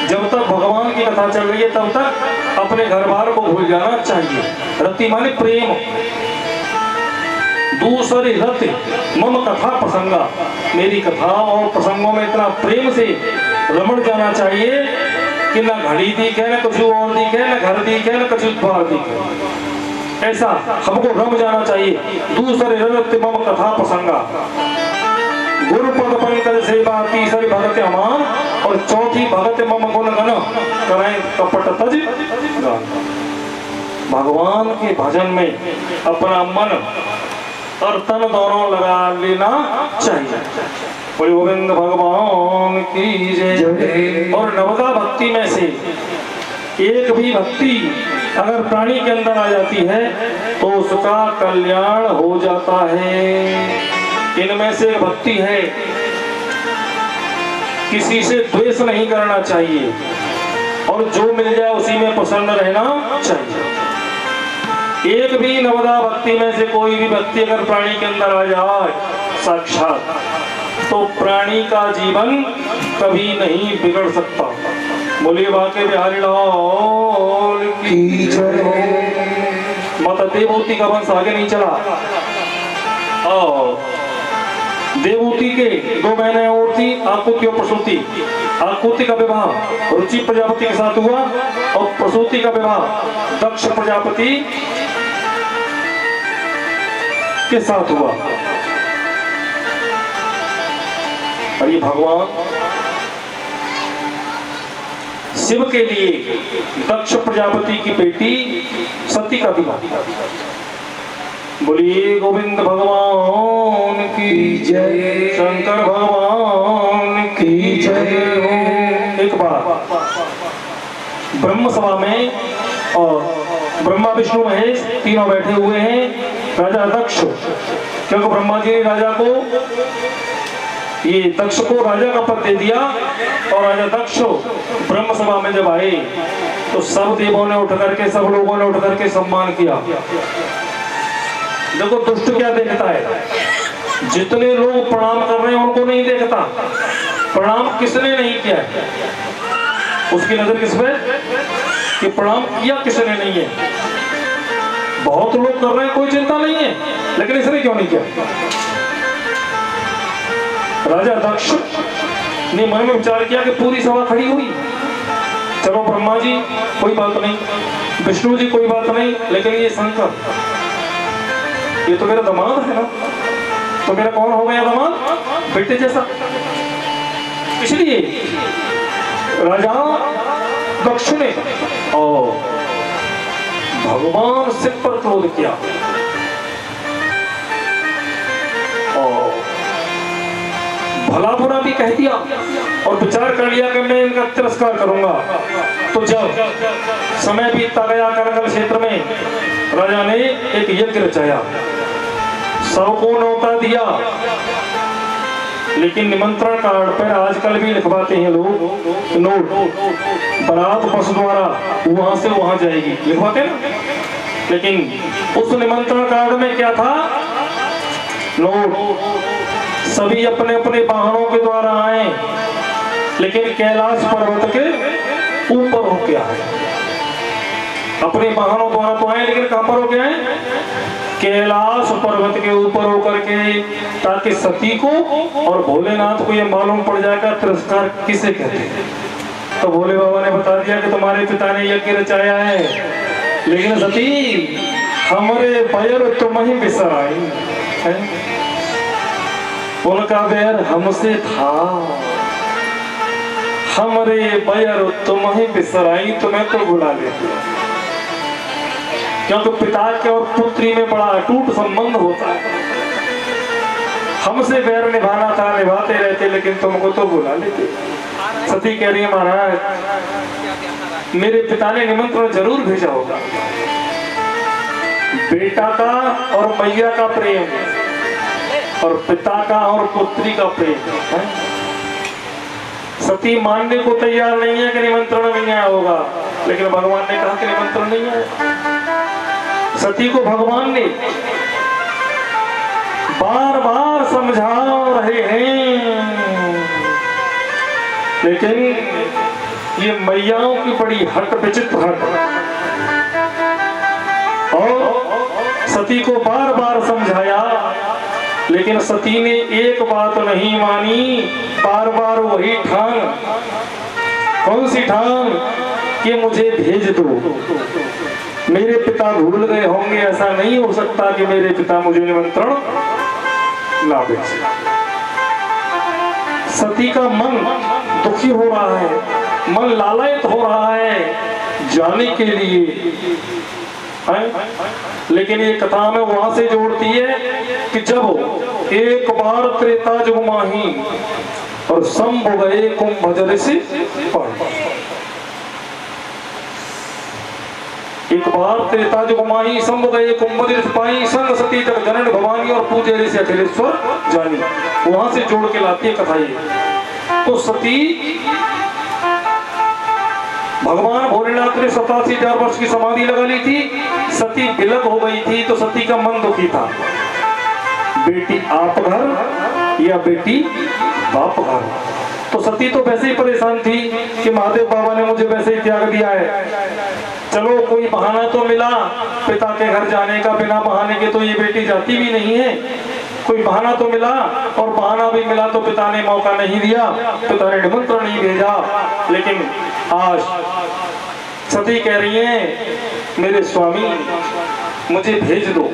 जब तक भगवान की कथा चल रही है तब तक अपने घर बार को भूल जाना चाहिए। रति माने प्रेम। दूसरी रति मम कथा प्रसंगा, मेरी कथा और प्रसंगों में इतना प्रेम से रमण जाना चाहिए कि न घड़ी दिखे, न कुछ और दिखे, न घर दिखे, न कुछ द्वार दिखे, ऐसा हमको रम जाना चाहिए। दूसरे रति मम कथा प्रसंगा, गुरु पद पंकज सेवा, तीसरी भगत अमान, और चौथी भगत मम गुण गण कराए कपट तज गान। भगवान के भजन में अपना मन और तन दोनों लगा लेना चाहिए। बोले गोविंद भगवान की जय। और नवदा भक्ति में से एक भी भक्ति अगर प्राणी के अंदर आ जाती है तो उसका कल्याण हो जाता है। इनमें से भक्ति है किसी से द्वेष नहीं करना चाहिए और जो मिल जाए उसी में प्रसन्न रहना चाहिए। एक भी नवदा भक्ति में से कोई भी भक्ति अगर प्राणी के अंदर आ जाए साक्षात तो प्राणी का जीवन कभी नहीं बिगड़ सकता। बोलिए बाके बिहारी लाल की जय। माता देवहूति का वंश आगे नहीं चला और देवहूति के 2 बहनें और थी, आकुति और प्रसूति। आकुति का विवाह रुचि प्रजापति के साथ हुआ और प्रसूति का विवाह दक्ष प्रजापति के साथ हुआ। और ये भगवान शिव के लिए दक्ष प्रजापति की बेटी सती का विवाह। बोलिए गोविंद भगवान की जय, शंकर भगवान की जय। एक बार ब्रह्म सभा में और ब्रह्मा विष्णु महेश तीनों बैठे हुए हैं। राजा दक्ष, क्योंकि ब्रह्मा जी ने राजा को ये दक्ष को राजा का पद दे दिया और राजा दक्ष ब्रह्म सभा में जब आए तो सब देवों ने उठ करके, सब लोगों ने उठ करके सम्मान किया। देखो दुष्ट क्या देखता है, जितने लोग प्रणाम कर रहे हैं उनको नहीं देखता, प्रणाम किसने नहीं किया है उसकी नजर किस पे कि प्रणाम किया किसने नहीं है। बहुत लोग कर रहे हैं कोई चिंता नहीं है, लेकिन इसने क्यों नहीं किया। राजा दक्ष ने मन में विचार किया कि पूरी सभा खड़ी हुई, चलो ब्रह्मा जी कोई बात नहीं, विष्णु जी कोई बात नहीं, लेकिन ये शंकर ये तो मेरा दामाद है ना, तो मेरा कौन हो गया दामाद, बेटे जैसा। इसलिए राजा दक्ष ने और भगवान शिव पर क्रोध किया और भला बुरा भी कह दिया और विचार कर लिया कि मैं इनका तिरस्कार करूंगा। तो जब समय बीतता गया करगल क्षेत्र में राजा ने एक यज्ञ रचाया, सबको न्योता दिया, लेकिन निमंत्रण कार्ड पर आजकल भी लिखवाते हैं लोग नोट, बारात बस द्वारा वहां से वहां जाएगी, लिखवाते हैं ना। लेकिन उस निमंत्रण कार्ड में क्या था, नोट। सभी अपने अपने वाहनों के द्वारा आए, लेकिन कैलाश पर्वत के ऊपर होके आए। अपने वाहनों द्वारा तो आए, लेकिन कहां पर होके आए, कैलाश पर्वत के ऊपर होकर के, ताकि सती को और भोलेनाथ को ये मालूम पड़ जाएगा तिरस्कार किसे कहते हैं। तो भोले बाबा ने बता दिया कि तुम्हारे पिता ने यज्ञ रचाया है, लेकिन सती हमारे बैर तुम ही बिसराई है, उनका बैर हमसे था, हमारे बैर तुम ही बिसराई, तुम्हें तो बुला लेते। क्योंकि पिता के और पुत्री में बड़ा अटूट संबंध होता है, हमसे बैर निभाना था, निभाते रहते, लेकिन तुमको तो बुला लेते। सती कह रही है महाराज मेरे पिता ने निमंत्रण जरूर भेजा होगा। बेटा का और मैया का प्रेम और पिता का और पुत्री का प्रेम है। सती मानने को तैयार नहीं है कि निमंत्रण नहीं आया होगा, लेकिन भगवान ने कहा कि निमंत्रण नहीं आया। सती को भगवान ने बार बार समझा रहे हैं, लेकिन ये मैयाओं की बड़ी हट विचित्र हट, और सती को बार बार समझाया, लेकिन सती ने एक बात नहीं मानी, बार बार वही ठान। कौन सी ठान, कि मुझे भेज दो, मेरे पिता भूल गए होंगे, ऐसा नहीं हो सकता कि मेरे पिता मुझे निमंत्रण ना भेजे। सती का मन दुखी हो रहा है, मन लालायित हो रहा है जाने के लिए, है? लेकिन ये कथा में वहां से जोड़ती है कि जब एक बार त्रेता जुग माही और शंभु गए कुंभ से पढ़। एक बार त्रेता जुग माही शंभु गए कुंभ पाई संग सती जग जनन भवानी और पूजे ऋषि अखिलेश्वर जानी। वहां से जोड़ के लाती है कथा ये। तो सती भगवान भोलेनाथ ने 87,000 वर्ष की समाधि लगा ली थी। सती विलग हो गई थी तो सती का मन दुखी था। बेटी आप घर या बेटी बाप घर। तो सती तो वैसे ही परेशान थी कि महादेव बाबा ने मुझे वैसे ही त्याग दिया है, चलो कोई बहाना तो मिला पिता के घर जाने का। बिना बहाने के तो ये बेटी जाती भी नहीं है। कोई बहाना तो मिला, और बहाना भी मिला तो पिता ने मौका नहीं दिया, पिता ने निमंत्रण नहीं भेजा। लेकिन आज सती कह रही है मेरे स्वामी मुझे भेज दो।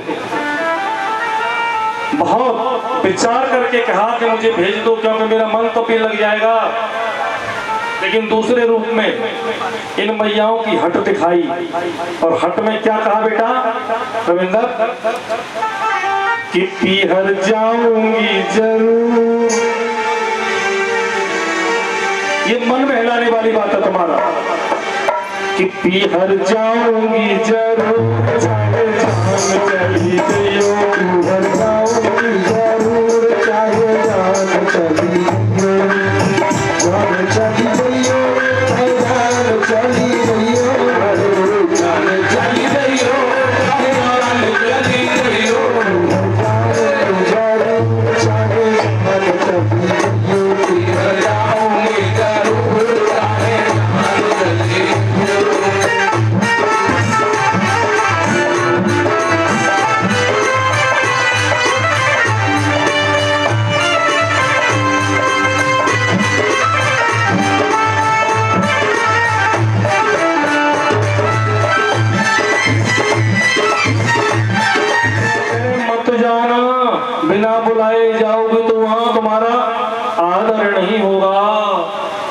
बहुत विचार करके कहा कि मुझे भेज दो क्योंकि मेरा मन तो भी लग जाएगा। लेकिन दूसरे रूप में इन मैयाओं की हट दिखाई। और हट में क्या कहा बेटा रविंदर कि पीहर जाऊंगी जरूर। ये मन में हिलाने वाली बात है तुम्हारा कि पीहर जाऊंगी जरूर, चाहे जान चली गयो। पीहर जाऊंगी जरूर, चाहे जान चली गयो। जान चली गयो, जान चली गयो, जान चली गयो, जान चली गयो। जरूर चाहे जान चली गयो। पीहर जाऊंगी जरूर, चाहे जान चली गयो। बिना बुलाए जाओगे तो वहां तुम्हारा आदर नहीं होगा।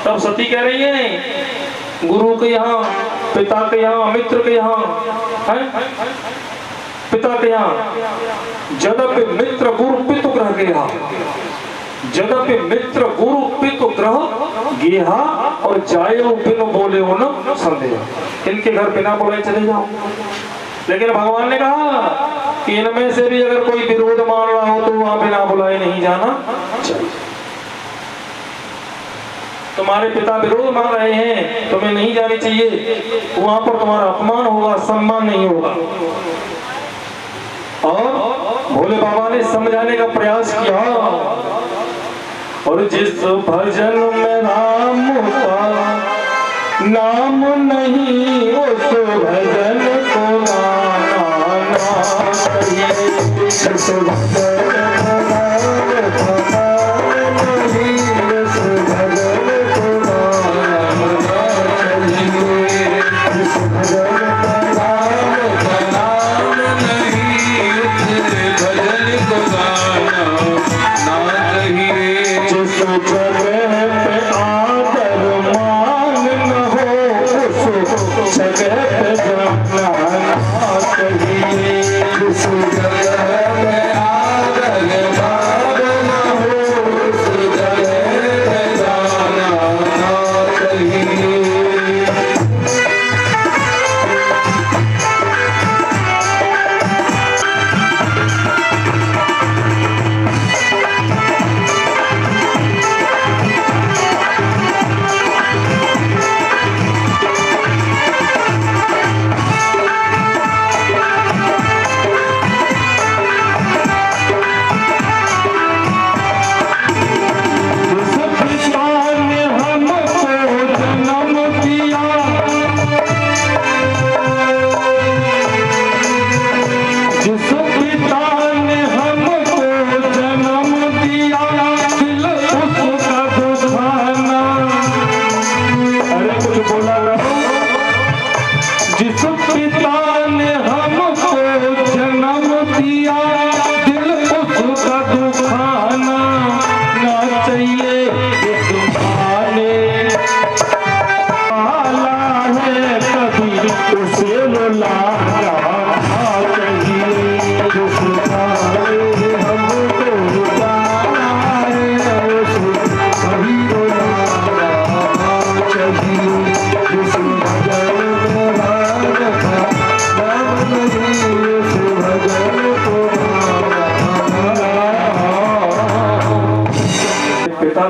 तब सती कह रही है गुरु के यहाँ, पिता के यहाँ, मित्र के यहाँ है, पिता के यहाँ जदपि मित्र गुरु पितु ग्रह गेहा, जदपि मित्र गुरु पितु ग्रह गेहा और जायो बिन बोले हो न संदेह। इनके घर बिना बुलाए चले जाओ। लेकिन भगवान ने कहा कि इनमें से भी अगर कोई विरोध मान रहा हो तो वहां बिना बुलाए नहीं जाना चाहिए। तुम्हारे पिता विरोध मान रहे हैं, तुम्हें नहीं जानी चाहिए। वहां पर तुम्हारा अपमान होगा, सम्मान नहीं होगा। और भोले बाबा ने समझाने का प्रयास किया। और जिस भजन में राम का नाम नहीं उस भजन को गाना ना चाहिए। जिस भजन में राम का नाम नहीं उस भजन को गाना ना चाहिए। जिस भजन में राम का नाम नहीं उस भजन को गाना ना चाहिए। जिस जगह पे आदर मान न हो उस जगह पे जाना चाहिए। जिस जगह पे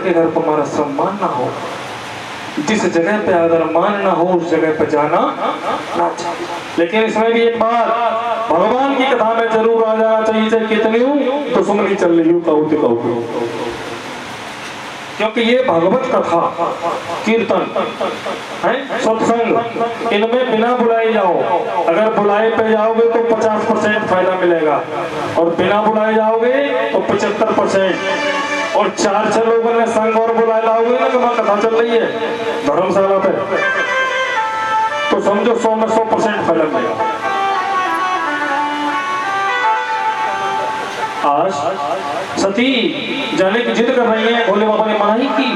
के घर पर हमारा सम्मान ना हो, जिस जगह पे आदर मान ना हो उस जगह पे जाना ना चाहिए। लेकिन इसमें भी एक बात, भगवान की कथा में जरूर आ जाना चाहिए, चाहे कितनी हो तो सुमनी चल रही हो कहू, क्योंकि ये भगवत कथा कीर्तन है, सत्संग, इनमें बिना बुलाए जाओ। अगर बुलाए पे जाओगे तो 50% फायदा मिलेगा, और बिना बुलाए जाओगे तो 75%। और 4-6 लोगों ने संग और बुलाए लाओगे ना कि वहां कथा चल रही है धर्मशाला पे, तो समझो 100 में 100% फायदा मिलेगा। आज सती जाने की जिद कर रही है, भोले बाबा ने मना ही की,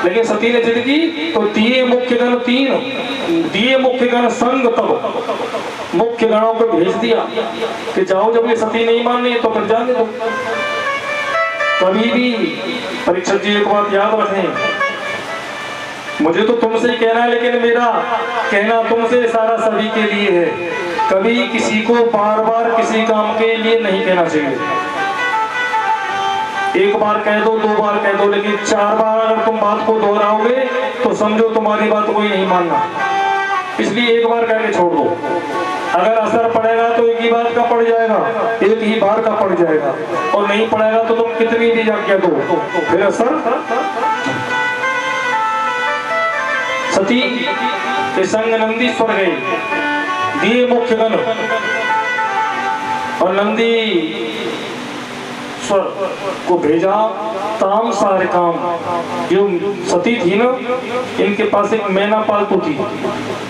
लेकिन सती ने जिद की तो दिए मुख्य गण 3, दिए मुख्य गण संग, तब मुख्य गणों को भेज दिया कि जाओ, जब ये सती नहीं मानी तो फिर जाने दो। कभी भी परीक्षित जी एक बात याद रखें, मुझे तो तुमसे ही कहना है, लेकिन मेरा कहना तुमसे सारा सभी के लिए है। कभी किसी को बार बार किसी काम के लिए नहीं कहना चाहिए। एक बार कह दो, 2 बार कह दो, लेकिन 4 बार अगर तुम बात को दोहराओगे तो समझो तुम्हारी बात कोई नहीं मानना। इसलिए एक बार कह के छोड़ दो। अगर असर पड़ेगा तो एक ही बात का पड़ जाएगा, एक ही बार का पड़ जाएगा, और नहीं पड़ेगा तो तुम कितनी भी आज्ञा दो फिर असर। सती के संग नंदीश्वर गए, दिए मुख्य गण, और नंदी को भेजा ताम सारे काम। जो सती थी ना, इनके पास एक मैना पालतू थी।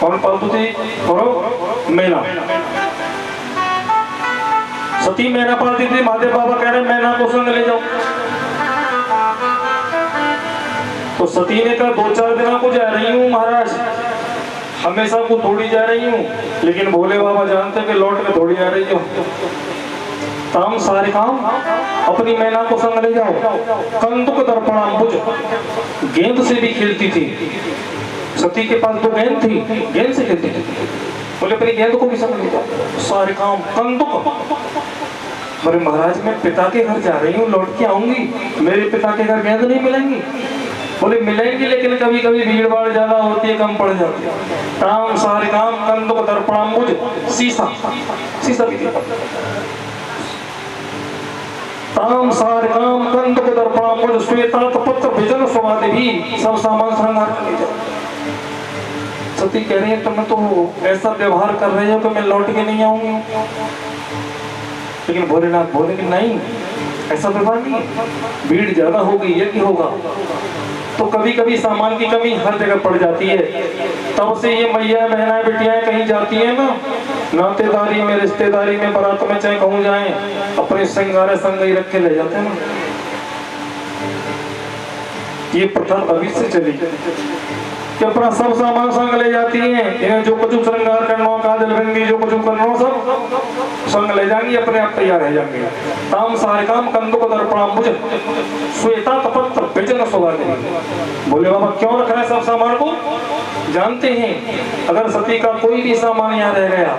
कौन पालतू थी? और मैना। सती मैना पालती थी। महादेव बाबा कह रहे मैना को संग ले जाओ। तो सती ने कहा 2-4 दिनों को जा रही हूँ महाराज, हमेशा को थोड़ी जा रही हूँ, लेकिन भोले बाबा जानते कि लौट के थोड़ी जा रही हूँ। ताम सारे काम, अपनी मैना को संग ले जाओ। कंदुक दर्पणाम्बुज, गेंद से भी खेलती थी। सती के पास 2 गेंद थी, गेंद से खेलती थी। बोले अपनी गेंद को भी संग ले जाओ। सारे काम कंदुक। बोले महाराज मैं पिता के घर जा रही हूँ, लौट के आऊंगी, मेरे पिता के घर गेंद नहीं मिलेंगी। बोले मिलेंगी, लेकिन कभी कभी भीड़ भाड़ ज्यादा होती है, कम पड़ जाती है। ताम सारे काम कंदुक दर्पणाम्बुज, शीशा, शीशा भी थी। ताम सारे काम कंदुक दर्पणाम्बुज, श्वेता पत्र विजन स्वादि भी, सब सामान श्रृंगार कर लीजिए। सती कह रही है तुम तो ऐसा व्यवहार कर रहे हो कि मैं लौट के नहीं आऊंगी। लेकिन भोलेनाथ बोले कि नहीं, ऐसा व्यवहार नहीं है, भीड़ ज्यादा होगी, ये क्या होगा। तो कभी कभी सामान की कमी हर जगह पड़ जाती है। तब से ये मैया बहना बेटियां कहीं जाती है ना, नातेदारी में, रिश्तेदारी में, बारात में, चाहे कहूँ जाए, अपने श्रृंगार संग ही रख के ले जाते हैं ना। ये प्रथा अभी से चली कि अपना सब सामान संग ले जाती हैं। इन्हें जो कुछ श्रृंगार करना, काजल बिंदी जो कुछ करना, सब संग ले जाएंगी, अपने आप तैयार रह जाएंगे। ताम सारे काम कंदुक दर्पणाम्बुज, श्वेता तपत्र विजन स्वादि। बोले बाबा क्यों रख रहे सब सामान को? जानते हैं अगर सती का कोई भी सामान यहाँ रह गया,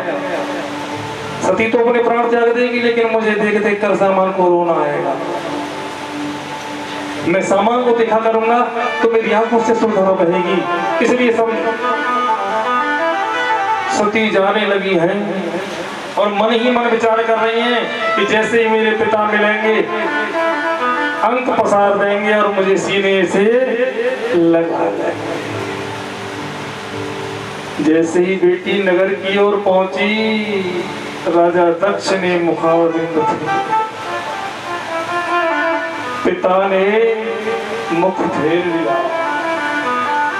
सती तो अपने प्राण त्याग देगी, लेकिन मुझे देख देख कर सामान को रोना आएगा। मैं सामान को देखा करूंगा तो मेरी आंखों से सुंदर बहेगी। इसलिए सब सती जाने लगी हैं और मन ही मन विचार कर रही हैं कि जैसे ही मेरे पिता मिलेंगे अंक पसार देंगे और मुझे सीने से लगा देंगे। जैसे ही बेटी नगर की ओर पहुंची, राजा दक्ष ने मुखारविंद पिता ने मुख फेर लिया।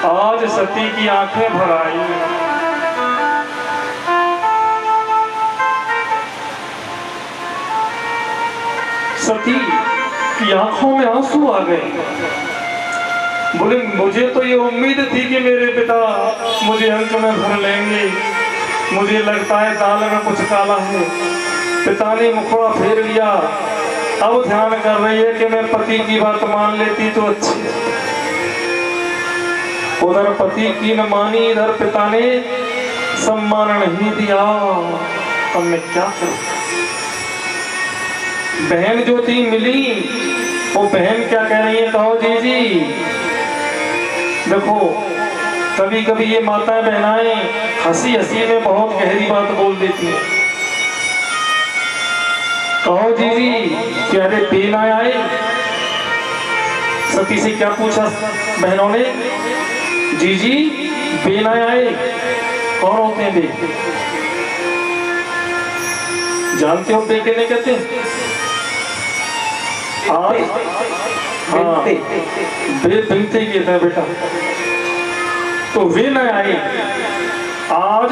आज सती की आंखें भर आई। सती की आंखों में आंसू आ गए। बोले मुझे तो ये उम्मीद थी कि मेरे पिता मुझे अंक में भर लेंगे, मुझे लगता है दाल में कुछ काला है। पिता ने मुखड़ा फेर लिया। अब ध्यान कर रही है कि मैं पति की बात मान लेती तो अच्छी। उधर पति की न मानी, इधर पिता ने सम्मान नहीं दिया। अब मैं क्या करूं? बहन जो थी मिली वो बहन क्या कह रही है, कहो जी। देखो कभी कभी ये माताएं बहनाएं हंसी हंसी में बहुत गहरी बात बोल देती हैं। कहो जी क्या रे बेन आए? सती से क्या पूछा बहनों ने? जी बेन आए। कौन होते हैं बे? जानते हो बे किन्हें कहते हैं? हाँ बे बिनते कहते हैं बेटा। तो वे न आए। आज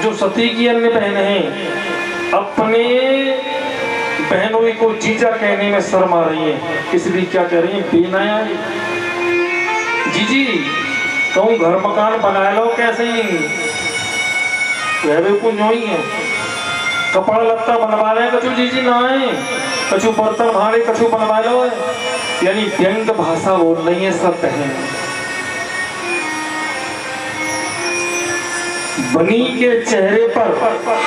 जो सती की अन्य बहन हैं अपने बहनों को जीजा कहने में शर्म आ रही है, इसलिए क्या कह रही है? बेन आए। जी कहूँ घर मकान बना लो कैसे ही वह कुछ नहीं है। कपड़ा लत्ता बनवा रहे कछु जी ना आए, कछु बर्तन भाड़े कछु बनवा लो, यानी व्यंग भाषा बोल रही है सब बहन। बनी के चेहरे पर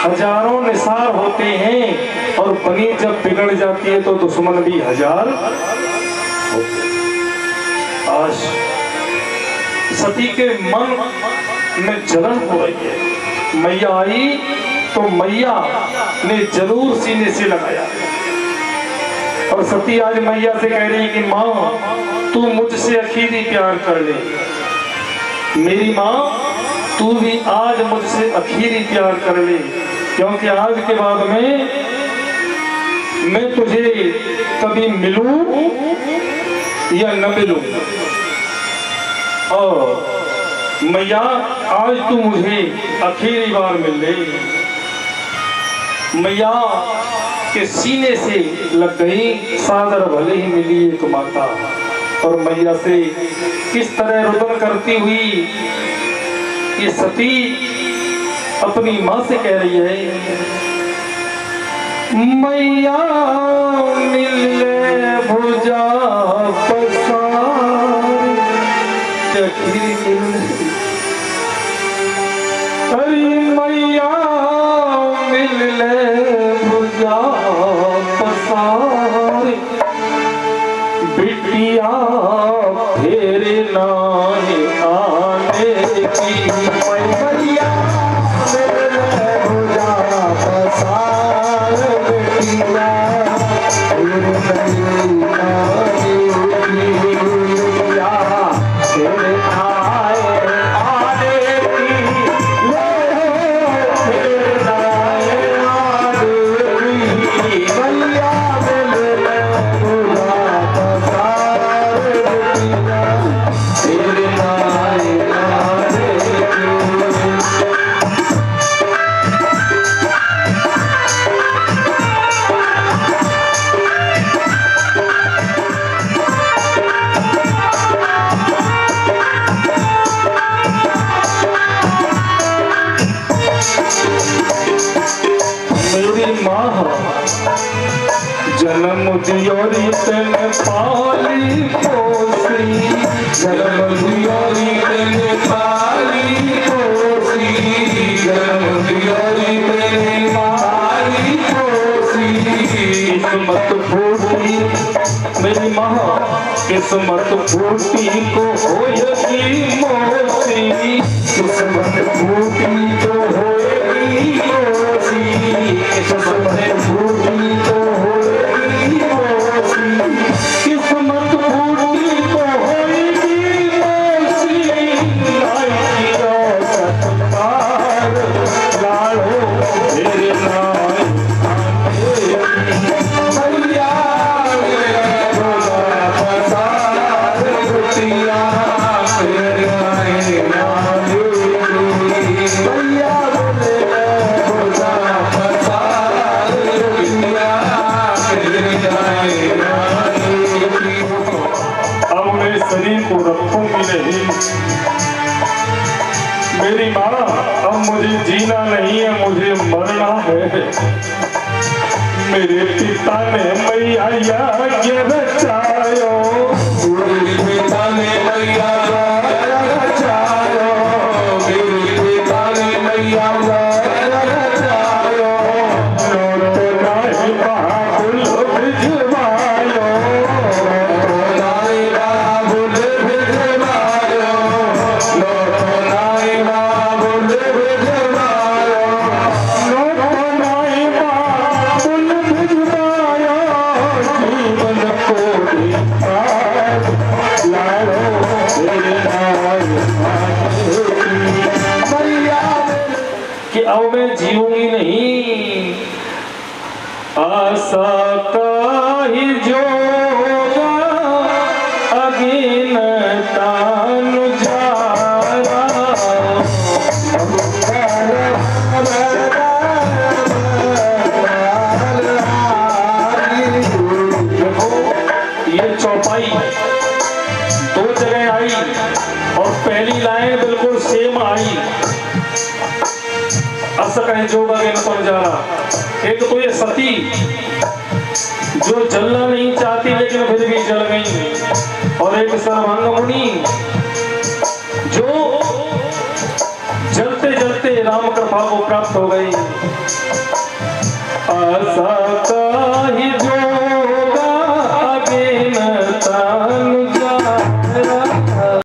हजारों निसार होते हैं और बनी जब बिगड़ जाती है तो दुश्मन भी हजार होते। आज सती के मन में जलन हो रही है। मैया आई तो मैया ने जरूर सीने से लगाया और सती आज मैया से कह रही है कि माँ तू मुझसे आखिरी प्यार कर ले। मेरी माँ तू भी आज मुझसे आखिरी प्यार कर ले, क्योंकि आज के बाद में मैं तुझे कभी मिलूं या न मिलूं। और मैया आज तू मुझे आखिरी बार मिल ले। मैया के सीने से लग गई सादर भले ही मिली एक माता। और मैया से किस तरह रुदन करती हुई ये सती अपनी माँ से कह रही है, मैया मिले भुजा पसार। अरे मैया मिले भुजा पसार, बिटिया फेरे नानी आने की। मैया मिले भुजा पसार, बिटिया फेरे नानी जन्म दियोरी तन पाली पोसी, जन्म दियोरी तन पाली पोसी, जन्म दियोरी तन पाली पोसी। किस्मत फूटी मेरी माँ, किस्मत फूटी को होएगी मोसी, किस्मत फूटी तो होएगी मोसी, किस्मत फूटी तो किस्मत फूटी तो होएगी मोसी। लाई सत्कार लाड़ो मेरे नाम मैया भोला पसार, बिटिया मेरे नाम मैया भोला पसार, बिटिया अब मैं शरीर को रखूंगी नहीं। मेरी माँ अब मुझे जीना नहीं है, मुझे मरना है। मेरे पिता ने मैया यज्ञ रचायो, मेरे पिता ने मैया रचायो, मेरे पिता ने मैया रचायो। नोट नाही बाबुल भिजवायो, अब मैं जीऊंगी नहीं, आशा का ही जोगा अगिन तान जारा। ये चौपाई दो जगह आई और पहली लाइन बिल्कुल सेम आई, अस कहीं जोगा के न जा रहा। एक तो ये सती जो जलना नहीं चाहती लेकिन फिर भी जल गई, और एक सर्वांग मुनि जो जलते जलते राम कृपा को प्राप्त हो गई। आशा